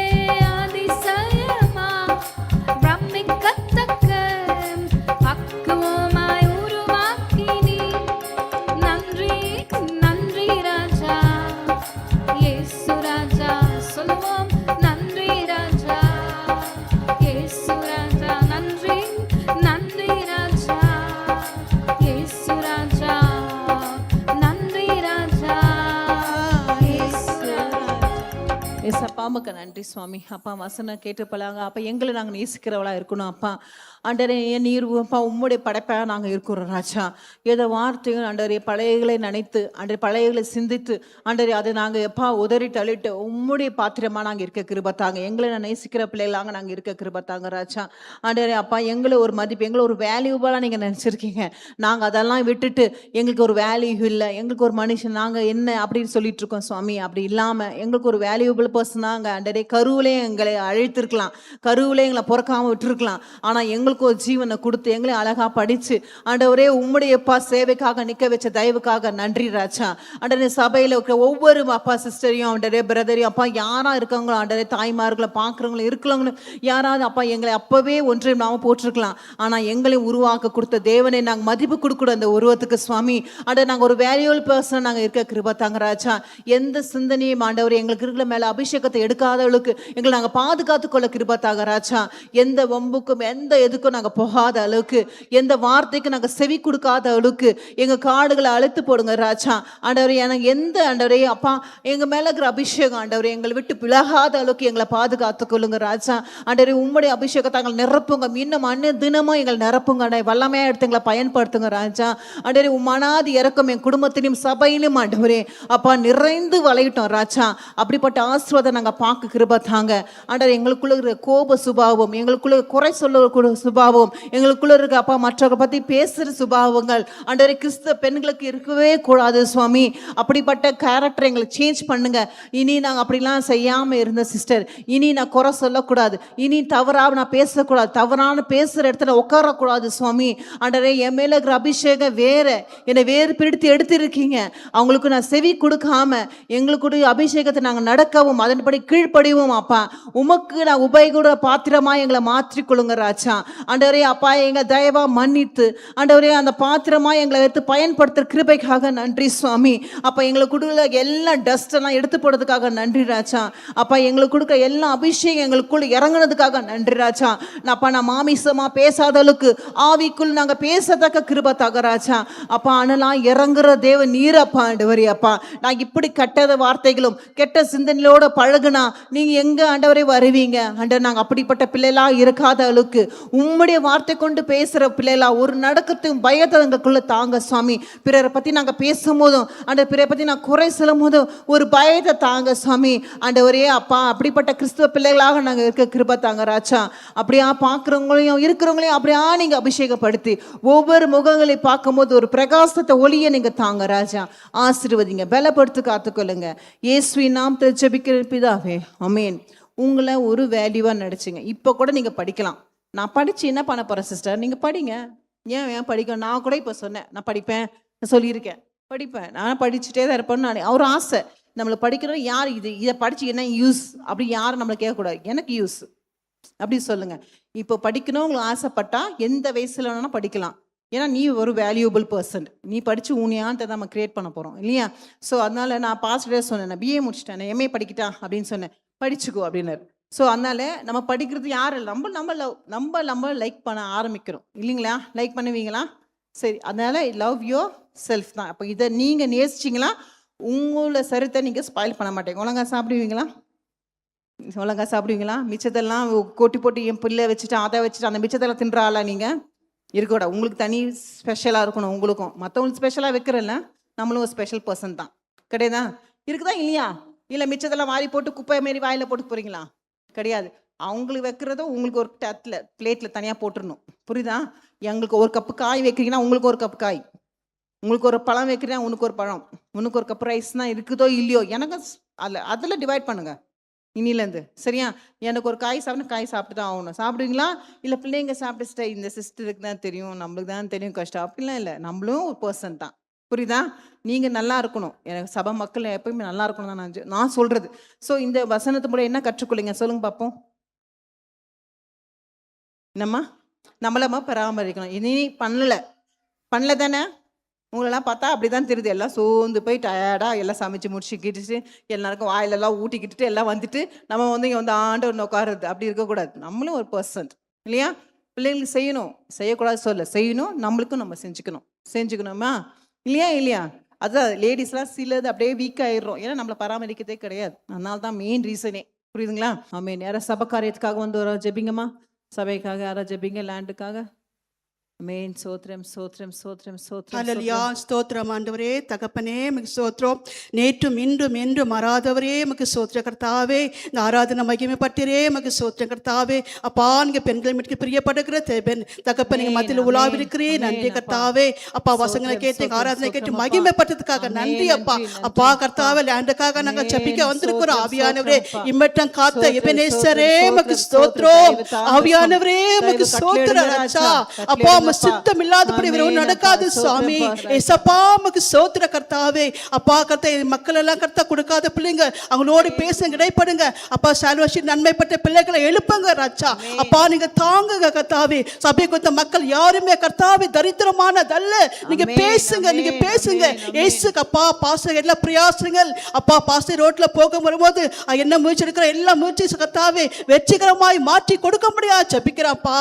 அதிசயமா பிரமிக்கத்தக்க பக்குவமாய் உருவாக்கினீர். நன்றி நன்றி ராஜா இயேசு ராஜா, சொல்லுவோம் நன்றி ராஜா இயேசு ராஜா, நன்றி நன்றி ராஜா இயேசு ராஜா, நன்றி ராஜா இயேசு ராஜா. எஸ் அப்பா, உமக்கு நன்றி சுவாமி. அப்பா வசனம் கேட்டு பழாங்க அப்பா, எங்களை நாங்கள் நேசிக்கிறவளா இருக்கணும் அப்பா. ஆண்டவரே நீர் அப்பா உம்முடைய படைப்பாக நாங்கள் இருக்கிறோம் ராஜா. ஏதோ வார்த்தைகள் ஆண்டவரே பழையகளை நினைத்து பழையகளை சிந்தித்து ஆண்டவரே அதை நாங்கள் எப்பா உதறி தள்ளிட்டு உம்முடைய பாத்திரமா நாங்கள் இருக்க கிருபத்தாங்க. எங்களை நேசிக்கிற பிள்ளைகளாங்க நாங்கள் இருக்க கிருபத்தாங்க ராஜா. ஆண்டவரே அப்பா எங்களை ஒரு மதிப்பு, எங்களை ஒரு வேல்யூபலாக நீங்கள் நினச்சிருக்கீங்க. நாங்கள் அதெல்லாம் விட்டுட்டு எங்களுக்கு ஒரு வேல்யூ இல்லை, எங்களுக்கு ஒரு மனுஷன் நாங்கள் என்ன அப்படின்னு சொல்லிட்டு இருக்கோம் சுவாமி. அப்படி இல்லாமல் எங்களுக்கு ஒரு வேல்யூபிள் பர்சனாக ஆண்டவரே கருவிலே எங்களை அழைத்திருக்கலாம், கருவிலே எங்களை பிறக்காமல் விட்டுருக்கலாம். ஆனால் எங்களுக்கு ஒரு ஜீவனை கொடுத்து எங்களை அழகாக படித்து ஆண்டவரே உம்முடைய அப்பா சேவைக்காக நிற்க வச்ச தயவுக்காக நன்றி ராஜா. ஆண்டவரே சபையில் இருக்கிற ஒவ்வொரு அப்பா சிஸ்டரையும் ஆண்டவரே பிரதரையும் அப்பா யாராக இருக்காங்களோ ஆண்டவரே தாய்மார்களை பார்க்குறவங்களும் இருக்கிறவங்களும் யாராவது அப்பா எங்களை அப்போவே ஒன்றையும் நாம போட்டிருக்கலாம். ஆனால் எங்களை உருவாக்க கொடுத்த தேவனை நாங்கள் மதிப்பு கொடுக்கூட அந்த உருவத்துக்கு சுவாமி. ஆண்டவர் நாங்கள் ஒரு வேல்யூபிள் பர்சன் நாங்கள் இருக்க கிருபா தாங்க ராஜா. எந்த சிந்தனையும் ஆண்டவர் எங்களுக்கு இருக்கிற மேலே அபிஷேகத்தை எடுக்காதவளுக்கு எங்களை நாங்கள் பாதுகாத்து கொள்ள கிருபா தாங்க ராஜா. எந்த வம்புக்கும் எந்த எதுக்கும் நாங்கள் போகாத அளவுக்கு, எந்த வார்த்தைக்கு நாங்கள் செவி கொடுக்காத அளவுக்கு எங்கள் காடுகளை அழுத்து போடுங்க ராஜா. ஆண்டவரே எனக்கு எந்த ஆண்டவரே அப்பா எங்கள் மேலே இருக்கிற அபிஷேகம் ஆண்டவரே எங்களை விட்டு விலகாத அளவுக்கு எங்களை பாதுகாத்து கொள்ளுங்க ராஜா. ஆண்டவரே உம்முடைய அபிஷேகத்தை எங்களை நிரப்புங்க, இன்னும் தினமும் எங்களை நிரப்புங்க, வல்லமையாக எடுத்து எங்களை பயன்படுத்துங்க ராஜா. ஆண்டவரே மனாதி இறக்கம் என் குடும்பத்திலும் சபையிலும் ஆண்டவரே அப்பா நிறைந்து வளையிட்டோம் ராஜா. அப்படிப்பட்ட ஆசீர்வாதம் நாங்கள் பார்க்க கிருபை தாங்க ஆண்டவரே. எங்களுக்குள்ள இருக்கிற கோப சுபாவம், எங்களுக்குள்ள குறை சொல்ல சுபாவம், எங்களுக்குள்ள இருக்க அப்பா மற்றவர்களை பற்றி பேசுகிற சுபாவங்கள் ஆண்டவரே கிறிஸ்தவ பெண்களுக்கு இருக்கவே கூடாது சுவாமி. அப்படிப்பட்ட கேரக்டர் எங்களுக்கு சேஞ்ச் பண்ணுங்க. இனி நாங்கள் அப்படிலாம் செய்யாமல் இருந்த சிஸ்டர், இனி நான் குறை சொல்லக்கூடாது, இனி தவறாக நான் பேசக்கூடாது, தவறான பேசுகிற இடத்துல உட்காரக்கூடாது சுவாமி. ஆண்டவரே என் மேலே இருக்கிற அபிஷேகம் வேற, என்னை வேறு பிடித்து எடுத்திருக்கீங்க. அவங்களுக்கு நான் செவி கொடுக்காம எங்களுக்குடைய அபிஷேகத்தை நாங்கள் நடக்கவும் அதன்படி கீழ்ப்படிவோம் அப்பா. உமக்கு நான் உபயோக பாத்திரமா எங்களை மாற்றிக்கொள்ளுங்க ராஜா. ஆண்டவரே அப்பா எங்களை தயவா மன்னித்து ஆண்டவரே அந்த பாத்திரமா எங்களை எடுத்து பயன்படுத்துகிற கிருபைக்காக நன்றி சுவாமி. அப்பா எங்களுக்கு கொடுக்குற எல்லா டஸ்ட் எல்லாம் எடுத்து போடுறதுக்காக நன்றி ராஜா. அப்பா எங்களுக்கு கொடுக்குற எல்லா அபிஷேகம் எங்களுக்குள்ள இறங்குனதுக்காக நன்றி ராஜா. அப்பா நான் மாமிசமா பேசாத அளவுக்கு ஆவிக்குள் நாங்கள் பேசத்தக்க கிருபை தக ராஜா. அப்பா அனலாம் இறங்குற தேவ நீரப்பா ஆண்டவரே. அப்பா நான் இப்படி கெட்ட வார்த்தைகளும் கெட்ட சிந்தனையோட பழகுனா நீங்க எங்க ஆண்டவரே வருவீங்க ஆண்டவர். நாங்கள் அப்படிப்பட்ட பிள்ளைகளா இருக்காத அளவுக்கு உம்முடைய வார்த்தை கொண்டு பேசுற பிள்ளைகளா ஒரு நடக்கத்துக்கும் பயத்தை எங்களுக்குள்ள தாங்க சுவாமி. பிறரை பத்தி நாங்கள் பேசும்போதும் அந்த பிறரை பத்தி நான் குறை சொல்லும் போதும் ஒரு பயத்தை தாங்க சுவாமி. ஆண்டவரே அப்பா அப்படிப்பட்ட கிறிஸ்துவ பிள்ளைகளாக நாங்கள் இருக்க கிருபை தாங்க ராஜா. அப்படியா பார்க்குறவங்களையும் இருக்கிறவங்களையும் அப்படியா நீங்க அபிஷேகப்படுத்தி ஒவ்வொரு முகங்களை பார்க்கும்போது ஒரு பிரகாசத்தை ஒளியை நீங்க தாங்க ராஜா. ஆசீர்வதிங்க, பலப்படுத்தி காத்துக்கொள்ளுங்க. இயேசுவின் நாமத்தில் ஜெபிக்கிற பிதாவே, ஆமென். உங்களை ஒரு வேல்யூவாக நடிச்சிங்க. இப்போ கூட நீங்கள் படிக்கலாம். நான் படித்து என்ன பண்ண போகிறேன் சிஸ்டர், நீங்கள் படிங்க. ஏன் படிக்கணும்? நான் கூட இப்போ சொன்னேன் நான் படிப்பேன், நான் சொல்லியிருக்கேன் படிப்பேன், நான் படிச்சுட்டே தான் இருப்பேன்னு நான் அவர் ஆசை. நம்மளை படிக்கிறோம் யார் இதை படித்து என்ன யூஸ் அப்படி யாரும் நம்மளை கேட்கக்கூடாது. எனக்கு யூஸ் அப்படி சொல்லுங்கள். இப்போ படிக்கணும் உங்களுக்கு ஆசைப்பட்டா எந்த வயசில் வேணாலும் படிக்கலாம். ஏன்னா நீ ஒரு வேல்யூபிள் பர்சன், நீ படித்து ஊனியான்ட்டு நம்ம கிரியேட் பண்ண போகிறோம் இல்லையா? ஸோ அதனால் நான் பாஸ்டே சொன்னேன், நான் பிஏ முடிச்சிட்டேன், எம்ஏ படிக்கிட்டா அப்படின்னு சொன்னேன். படிச்சுக்கோ அப்படின்னாரு. ஸோ அதனால் நம்ம படிக்கிறது யார் நம்ம லைக் பண்ண ஆரம்பிக்கிறோம் இல்லைங்களா? லைக் பண்ணுவீங்களா? சரி, அதனால் லவ் யோர் செல்ஃப் தான். அப்போ இதை நீங்கள் நேசிச்சிங்களா உங்களோட சரித்தை நீங்கள் ஸ்பாயில் பண்ண மாட்டேங்க. ஒழுங்கா சாப்பிடுவீங்களா? ஒழுங்கா சாப்பிடுவீங்களா? மிச்சத்தெல்லாம் கொட்டி போட்டு என் பிள்ளை வச்சுட்டு அதை வச்சுட்டு அந்த மிச்சத்தெல்லாம் தின்றாளா நீங்கள்? இருக்கக்கூடாது. உங்களுக்கு தனி ஸ்பெஷலாக இருக்கணும். உங்களுக்கும் மற்றவங்களுக்கு ஸ்பெஷலாக வைக்கிறல்ல, நம்மளும் ஒரு ஸ்பெஷல் பர்சன் தான் கிடையாதா? இருக்குதா இல்லையா? இல்லை மிச்சத்தெல்லாம் வாரி போட்டு குப்பை மாரி வாயில் போட்டு போகிறீங்களா? கிடையாது. அவங்களுக்கு வைக்கிறதோ உங்களுக்கு ஒரு பிளேட்டில் தனியாக போட்டுடணும். புரியுதா? எங்களுக்கு ஒரு கப்பு காய் வைக்கிறீங்கன்னா உங்களுக்கு ஒரு கப்பு காய், உங்களுக்கு ஒரு பழம் வைக்கிறீங்கன்னா உனக்கு ஒரு பழம், உனக்கு ஒரு கப்பு ரைஸ்னா இருக்குதோ இல்லையோ எனக்கு அதில் டிவைட் பண்ணுங்க இனிலேருந்து. சரியா? எனக்கு ஒரு காய் சாப்பிட்டு தான் ஆகணும். சாப்பிடுவீங்களா? இல்லை பிள்ளைங்க சாப்பிட்டு இந்த சிஸ்டருக்கு தான் தெரியும், நம்மளுக்கு தான் தெரியும் கஷ்டம் அப்படிலாம் இல்லை. நம்மளும் ஒரு பர்சன் தான். புரியுதா? நீங்கள் நல்லா இருக்கணும். எனக்கு சபை மக்கள் எப்பயுமே நல்லா இருக்கணும் தான் நான் சொல்கிறது. ஸோ இந்த வசனத்து மூலம் என்ன கற்றுக்கொள்ளுங்க சொல்லுங்க பார்ப்போம். நம்மளமா பராமரிக்கணும். இனி பண்ணல தானே? உங்களெல்லாம் பார்த்தா அப்படி தான் தெரியுது. எல்லாம் சோர்ந்து போய் டயர்டாக எல்லாம் சமைச்சு முடிச்சுக்கிட்டு எல்லாருக்கும் வாயிலெல்லாம் ஊட்டிக்கிட்டு எல்லாம் வந்துட்டு நம்ம இங்கே ஆண்டவர் உட்காருது. அப்படி இருக்கக்கூடாது. நம்மளும் ஒரு பர்சன் இல்லையா? பிள்ளைங்களுக்கு செய்யணும், செய்யக்கூடாது செய்யணும். நம்மளுக்கும் நம்ம செஞ்சுக்கணுமா இல்லையா? அதுதான் லேடிஸ்லாம் சிலது அப்படியே வீக் ஆயிடுறோம். ஏன்னா நம்மளை பராமரிக்கிறதே கிடையாது. அதனால தான் மெயின் ரீசனே. புரியுதுங்களா? ஆமென். யாரும் சபை காரியத்துக்காக ஒரு ஜெபிங்கம்மா. சபைக்காக யாரா ஜெபிங்க, லேண்டுக்காக. மேன் சோத்திரம் சோத்திரம் சோத்திரம் சோத்திரம். ஹல்லேலூயா, ஸ்தோத்திரம் ஆண்டவரே. தகப்பனே உமக்கு ஸ்தோத்திரம். நேற்றும் இன்றும் என்றும் மாறாதவரே உமக்கு ஸ்தோத்திர கர்த்தாவே. இந்த ஆராதனை மகிமைப்பட்டீரே உமக்கு ஸ்தோத்திர கர்த்தாவே. அப்பா, நீங்க பெண்கள் மீட்க பிரியப்படுகிற தகப்பன் நீங்க மத்தியில் உலாவிருக்கிறே. நன்றி கர்த்தாவே. அப்பா, வசங்களை கேட்டு ஆராதனை கேட்டு மகிமைப்பட்டதுக்காக நன்றி அப்பா. அப்பா கர்த்தாவே, லேண்டுக்காக நாங்க ஜெபிக்க வந்திருக்கிறோம். ஆவியானவரே, இம்மட்டம் காத்த எபனேசரே உமக்கு ஸ்தோத்திரம். ஆவியானவரே உமக்கு ஸ்தோத்திரம் ராஜா. அப்பா, சித்தம் இல்லாதபடி நடக்காது சுவாமி. ஏசப்பா உமக்கு ஸ்தோத்திர கர்த்தாவே. அப்பா கர்த்தா, மக்கள் எல்லாம் கர்த்தா கொடுக்காத பிள்ளைங்க, அவங்களோடு பேசுங்க, இடைப்படுங்க அப்பா. சால்வேஷன் நன்மைப்பட்ட பிள்ளைகளை எழுப்புங்க ராஜா. அப்பா, நீங்க தாங்குங்க கர்த்தாவே. சபை கொடுத்த மக்கள் யாருமே கர்த்தாவே தரித்திரமானதல்ல. நீங்க பேசுங்க, நீங்க பேசுங்க ஏசுக்கு அப்பா. பாஸ்டர் எல்லா பிரயாசங்கள் அப்பா, பாஸ்டர் ரோட்ல போக வரும்போது என்ன முயற்சி எடுக்கிற எல்லா முயற்சி கர்த்தாவே வெற்றிகரமாய் மாற்றி கொடுக்க முடியாது ஜெபிக்கிறாப்பா.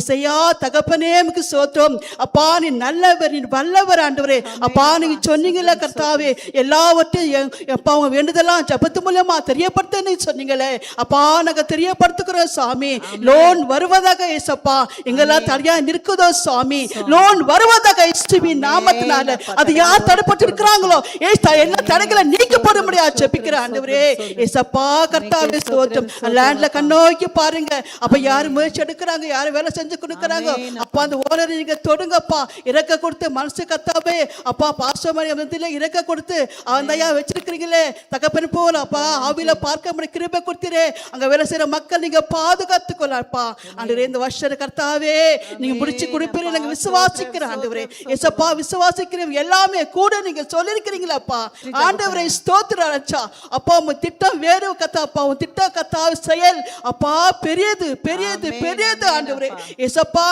ஏசையா தகப்பனே உமக்கு ஸ்தோத்திரம். அப்பா, நீ நல்லவர், நீ வல்லவர் ஆண்டவரே. அப்பா, நீங்க சொன்னீங்கல்ல கர்த்தாவே, எல்லாவற்றையும் அப்பா உங்க வேண்டுதெல்லாம் ஜெபத்து மூலமா தெரியப்படுத்த சொன்னீங்களே. அப்பா, நாங்க தெரியப்படுத்துகிறோம் சாமி. லோன் வருவதாக ஏசப்பா எங்கெல்லாம் தடையா நிற்குதோ சாமி, லோன் வருவதாக இயேசுவின் நாமத்தினால அது யார் தடைப்பட்டு இருக்கிறாங்களோ எல்லா தடைகளை நீக்கப்பட முடியாது ஜெபிக்கிற ஆண்டவரே. ஏசப்பா கர்த்தாவே ஸ்தோத்திரம். லேண்ட்ல கண்ணோக்கி பாருங்க. அப்ப யாரு முயற்சி எடுக்கிறாங்க, யாரு வேலை செஞ்சு கொடுக்குறாங்க அப்பா, அந்த ஓனர் நீங்க தொடுங்கப்பா. இறக்க கொடுத்து மனசு கத்தாவே அப்பா. பாசமணி இறக்க கொடுத்து அந்த ஐயா வச்சிருக்கிறீங்களே தகப்பன் போல அப்பா. ஆவில பார்க்க முடிய கிருபை கொடுத்தீரே. அங்க வேலை செய்யற மக்கள் நீங்க பாதுகாத்துக்கொள்ளப்பா ஆண்டவரே. இந்த வருஷம் கர்த்தாவே நீங்க முடிச்சு கொடுப்பீங்க நாங்க விசுவாசிக்கிறோம் ஆண்டவரே. ஏசப்பா, விசுவாசிக்கிறோம் எல்லாமே கூட நீங்க சொல்லிருக்கிறீங்களப்பா ஆண்டவரே. ஸ்தோத்திரம் ராஜா. அப்பா, உங்க திட்டம் வேறு கத்தாப்பா. உங்க திட்டம் கத்தாவே செயல் அப்பா பெரியது பெரியது பெரியது ஆண்டவரே. ஏசப்பா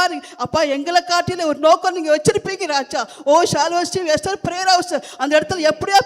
அப்பா, எங்களை காட்டில ஒரு நோக்கம் நீங்க வச்சிருப்பீங்க ராஜா. ஓ ஷால்வஸ்டி வெஸ்டர் பிரேயர் ஹவுஸ் அந்த இடத்துல எப்படியா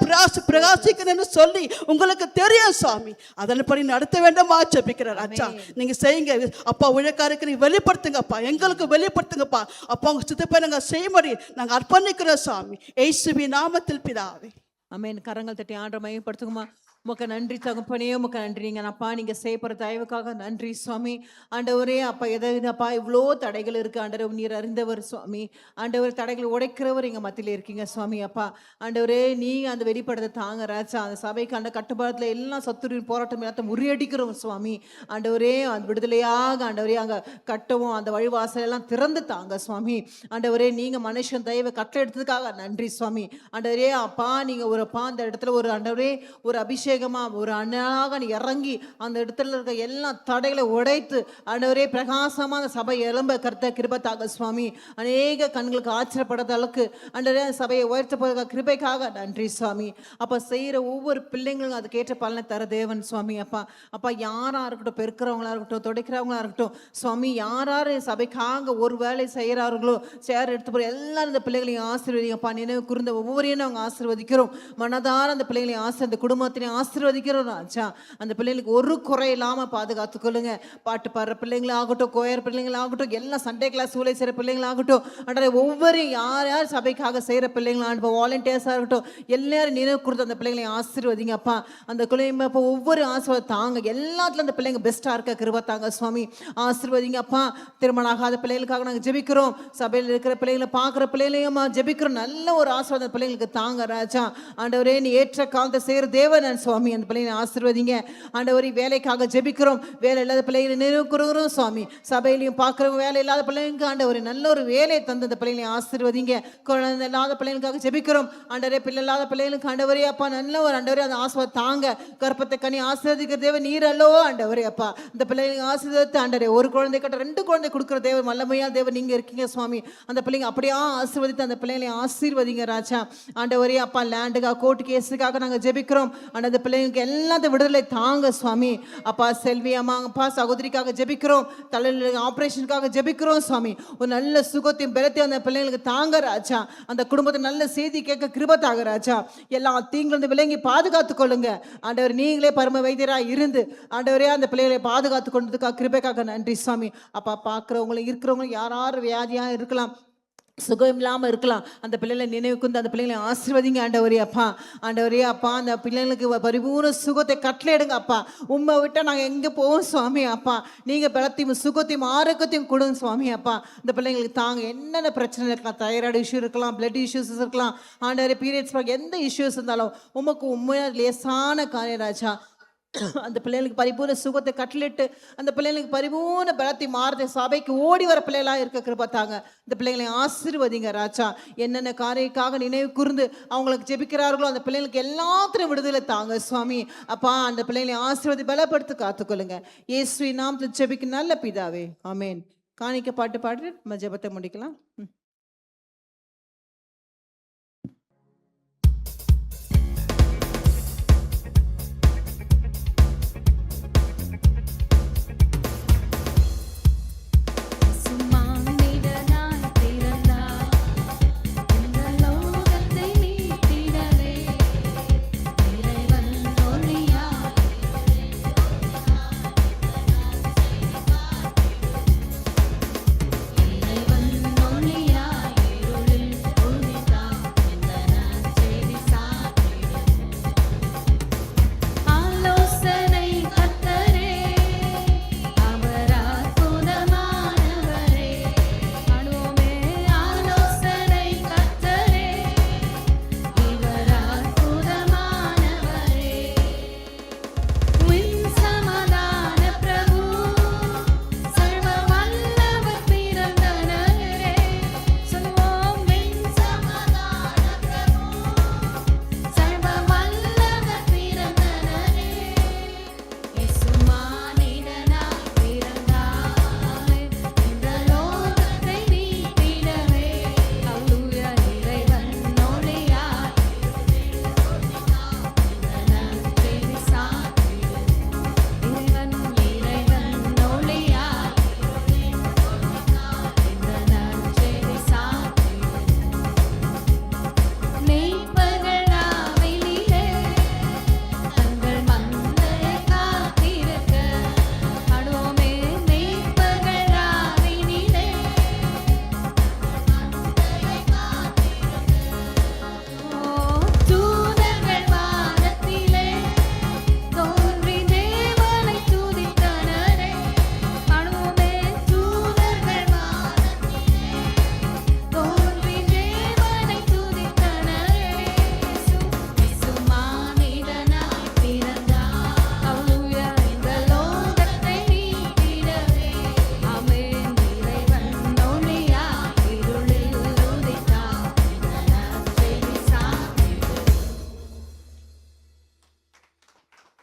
பிரகாசிக்கணும்னு சொல்லி உங்களுக்கு தெரியும் சாமி. அதன்படி நடத்த வேண்டாமா ஜெபிக்கிறார் ராஜா. நீங்க செய்யுங்க அப்பா. உழைக்காருக்கு நீங்க வெளிப்படுத்துங்கப்பா, எங்களுக்கு வெளிப்படுத்துங்கப்பா அப்பா. உங்க சித்தப்பை நாங்க செய்யும்படி நாங்க அர்ப்பணிக்கிறோம் சாமி. இயேசுவின் நாமத்தில் பிதாவே. அமேன். கரங்கள் தட்டி ஆண்டவரை மகிமைப்படுத்துங்கம்மா. உமக்கு நன்றி தகப்பனே, உமக்கு நன்றி. நீங்கள் அப்பா நீங்கள் செய்யப்படுற தயவுக்காக நன்றி சுவாமி. ஆண்டவரே அப்பா, எதப்பா இவ்வளோ தடைகள் இருக்குது ஆண்டவர், நீர் அறிந்தவர் சுவாமி. ஆண்டவர் தடைகள் உடைக்கிறவர் எங்கள் மத்தியில் இருக்கீங்க சுவாமி. அப்பா ஆண்டவரே, நீங்கள் அந்த வெளிப்படத்தை தாங்க ராஜா. அந்த சபைக்கு அந்த கட்டுப்பாடத்தில் எல்லாம் சத்துரின் போராட்டம் எல்லாத்தையும் முறியடிக்கிறோம் சுவாமி. ஆண்டவரே, அந்த விடுதலையாக ஆண்டவரே அங்கே கட்டவும் அந்த வழிவாசல் எல்லாம் திறந்து தாங்க சுவாமி. ஆண்டவரே, நீங்கள் மனுஷன் தயவை கட்டளை எடுத்ததுக்காக நன்றி சுவாமி. ஆண்டவரே அப்பா, நீங்கள் ஒரு அப்பா அந்த இடத்துல ஒரு ஆண்டவரே ஒரு அபிஷேகம் ஒரு அண்ணாக நீ இறங்கி அந்த இடத்துல இருக்க எல்லா தடைகளை உடைத்து ஆண்டவரே பிரகாசமா அந்த சபை எலும்ப கர்த்த கிருபைக்காக சுவாமி. அநேக கண்களுக்கு ஆச்சரியப்படுற அளவுக்கு ஆண்டவரே அந்த சபையை உயர்த்த போகிற கிருபைக்காக நன்றி சுவாமி. அப்ப செய்யற ஒவ்வொரு பிள்ளைங்களும் அதுக்கேற்ற பலனை தர தேவன் சுவாமி. அப்பா அப்பா, யாரா இருக்கட்டும், பெருக்கிறவங்களா இருக்கட்டும், துடைக்கிறவங்களா இருக்கட்டும் சுவாமி, யார் சபைக்காக ஒரு வேலை செய்யறார்களோ சேர் எடுத்து போற எல்லாரும் இந்த பிள்ளைகளையும் ஆசீர்வதிங்கப்பா. நினைவு கூர்ந்த ஒவ்வொருவரையும் அவங்க ஆசீர்வதிக்கிறோம். மனதார அந்த பிள்ளைகளையும் அந்த குடும்பத்தினையும் ஆசீர்வதிக்கிறோம் ராஜா. அந்த பிள்ளைங்களுக்கு ஒரு குறை இல்லாமல் பாதுகாத்து கொள்ளுங்க. பாட்டு பாடுற பிள்ளைங்களாகட்டும், கோயர் பிள்ளைங்களாகட்டும், எல்லாம் சண்டே கிளாஸ் சூளை செய்கிற பிள்ளைங்களாகட்டும், அன்றைய ஒவ்வொரு யார் யார் சபைக்காக செய்கிற பிள்ளைங்களாக வாலண்டியர்ஸாக இருக்கட்டும், எல்லாரும் நினைவு கொடுத்து அந்த பிள்ளைங்களையும் ஆசீர்வதிங்கப்பா. அந்த குழந்தைங்க இப்போ ஒவ்வொரு ஆசீர்வாதம் தாங்க. எல்லாத்துலையும் அந்த பிள்ளைங்க பெஸ்ட்டாக இருக்க கிருபை தாங்க சுவாமி. ஆசீர்வதிங்கப்பா. திருமணம் ஆகாத பிள்ளைகளுக்காக நாங்கள் ஜெபிக்கிறோம். சபையில் இருக்கிற பிள்ளைங்களை பார்க்குற பிள்ளைகளையும் ஜெபிக்கிறோம். நல்ல ஒரு ஆசீர்வாதம் பிள்ளைங்களுக்கு தாங்க ராஜா. ஆண்டவரே, நீ ஏற்ற காலத்தை செய்கிற தேவன் சுவாமி. அந்த பிள்ளைங்களை ஆசீர்வதிங்க ஆண்டவரே. வேலைக்காக ஜெபிக்கிறோம். வேலை இல்லாத பிள்ளைகளை நினைவுகிறோம் சுவாமி. சபையிலையும் பார்க்குறவங்க வேலை இல்லாத பிள்ளைங்களுக்கு ஆண்டவரே நல்ல ஒரு வேலையை தந்து அந்த பிள்ளைகளை ஆசீர்வதிங்க. குழந்தை இல்லாத பிள்ளைகளுக்காக ஜெபிக்கிறோம் ஆண்டவரே. பிள்ளை இல்லாத பிள்ளைகளுக்கு ஆண்டவரே அப்பா நல்ல ஒரு ஆண்டவரே அந்த ஆசீர்வாதம் தாங்க. கற்பத்தை கனி ஆசீர்வதிக்கிற தேவன் நீர் அல்லவோ ஆண்டவரே. அப்பா இந்த பிள்ளைகளுக்கு ஆசீர்வாதத்தை ஆண்டவரே, ஒரு குழந்தை கட்ட 2 குழந்தை கொடுக்குற தேவன் வல்லமையா தேவன் நீங்க இருக்கீங்க சுவாமி. அந்த பிள்ளைங்க அப்படியே ஆசீர்வதித்து அந்த பிள்ளைகளை ஆசீர்வதிங்க ராஜா. ஆண்டவரே அப்பா, லேண்டுக்காக கோர்ட்டு கேஸுக்காக நாங்கள் ஜெபிக்கிறோம். அந்த பிள்ளைங்களுக்கு எல்லாத்தையும் விடுதலை தாங்க சுவாமி. அப்பா செல்வி அம்மா அப்பா சகோதரிக்காக ஜெபிக்கிறோம். தலையில் ஆப்ரேஷனுக்காக ஜெபிக்கிறோம் சுவாமி. ஒரு நல்ல சுகத்தையும் பலத்தையும் அந்த பிள்ளைங்களுக்கு தாங்க ராஜா. அந்த குடும்பத்தை நல்ல செய்தி கேட்க கிருபை தாங்க ராஜா. எல்லா தீங்கிலிருந்து விலங்கி பாதுகாத்து கொள்ளுங்க ஆண்டவர். நீங்களே பரம வைத்தியராக இருந்து ஆண்டவரே அந்த பிள்ளைகளை பாதுகாத்து கொண்டதுக்காக கிருபைக்காக நன்றி சுவாமி. அப்பா பார்க்குறவங்களும் இருக்கிறவங்களும் யார் வியாதியாக இருக்கலாம், சுகம் இல்லாமல் இருக்கலாம். அந்த பிள்ளைகளை நினைவு கூர்ந்து அந்த பிள்ளைகளை ஆசீர்வதிங்க ஆண்டவரே அப்பா. ஆண்டவரே அப்பா, அந்த பிள்ளைங்களுக்கு பரிபூர்ண சுகத்தை கட்டளையிடுங்க அப்பா. உம்மை விட்டால் நாங்கள் எங்கே போவோம் சுவாமி அப்பா. நீங்கள் பலத்தையும் சுகத்தையும் ஆரோக்கியத்தையும் கொடுங்க சுவாமி அப்பா. இந்த பிள்ளைங்களுக்கு தாங்க என்னென்ன பிரச்சனை இருக்கலாம், தைராய்டு இஷ்யூ இருக்கலாம், பிளட் இஷ்யூஸ் இருக்கலாம், ஆண்டவரே பீரியட்ஸ் எந்த இஷ்யூஸ் இருந்தாலும் உமக்கு உண்மையாக லேசான காரியம் ராஜா. அந்த பிள்ளைகளுக்கு பரிபூர்ண சுகத்தை கட்டளிட்டு அந்த பிள்ளைகளுக்கு பரிபூர்ண பலத்தை மாறுத சபைக்கு ஓடி வர பிள்ளைகளாக இருக்க கிருபை தாங்க. இந்த பிள்ளைகளை ஆசீர்வதிங்க ராஜா. என்னென்ன காரியக்காக நினைவு கூர்ந்து அவங்களுக்கு ஜெபிக்கிறார்களோ அந்த பிள்ளைகளுக்கு எல்லாத்திலும் விடுதலை தாங்க சுவாமி அப்பா. அந்த பிள்ளைகளை ஆசீர்வதி பலப்படுத்தி காத்துக்கொள்ளுங்க. இயேசுவின் நாமத்தில் ஜெபிக்க நல்ல பிதாவே, ஆமென். காணிக்க பாட்டு பாடி நம்ம ஜெபத்தை முடிக்கலாம்.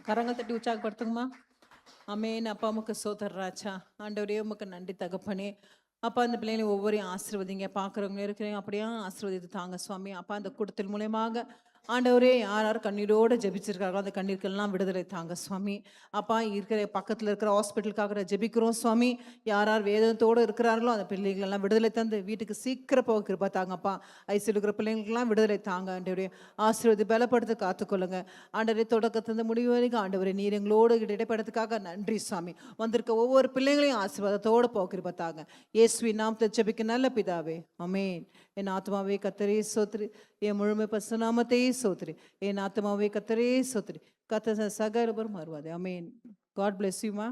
கரங்கள் தட்டி உற்சாகப்படுத்துங்கம்மா. ஆமென். அப்பா உமக்கு சோதர் ராஜா. ஆண்டவரே உமக்கு நன்றி தகப்பனே. அப்பா அந்த பிள்ளைங்களை ஒவ்வொரு ஆசீர்வதிங்க. பார்க்குறவங்க இருக்கிறீங்க அப்படியே ஆசீர்வதித்து தாங்க சுவாமி அப்பா. அந்த கூட்டத்தின் மூலயமாக ஆண்டவரே யார் யார் கண்ணீரோடு ஜெபிச்சிருக்காங்களோ அந்த கண்ணீருக்கெல்லாம் விடுதலை தாங்க சுவாமி அப்பா. இருக்கிற பக்கத்தில் இருக்கிற ஹாஸ்பிட்டலுக்காக ஜெபிக்கிறோம் சுவாமி. யார் யார் வேதத்தோடு இருக்கிறார்களோ அந்த பிள்ளைகளெல்லாம் விடுதலை தந்து வீட்டுக்கு சீக்கிரம் போக கிருபா தாங்கப்பா. ஐசியில் இருக்கிற பிள்ளைங்களுக்கெல்லாம் விடுதலை தாங்க ஆண்டவரே. ஆசீர்வதி பலப்படுத்த காத்துக்கொள்ளுங்க ஆண்டவரே. தொடக்கத்திலிருந்து முடிவு வரைக்கும் ஆண்டவரே நீர் எங்களோடு இடைப்படத்துக்காக நன்றி சுவாமி. வந்திருக்க ஒவ்வொரு பிள்ளைங்களையும் ஆசீர்வாதத்தோடு போக கிருபா தாங்க. இயேசுவின் நாமத்தில் ஜெபிக்க நல்ல பிதாவே, ஆமென். என் ஆத்மாவே கர்த்தரே ஸ்தோத்திரி, என் முழுமை பரிசுநாமத்தை ஸ்தோத்திரி. என் ஆத்மாவே கர்த்தரே ஸ்தோத்திரி. கர்த்தர் சகல மாறுவாதே. ஆமென். God bless you, ma.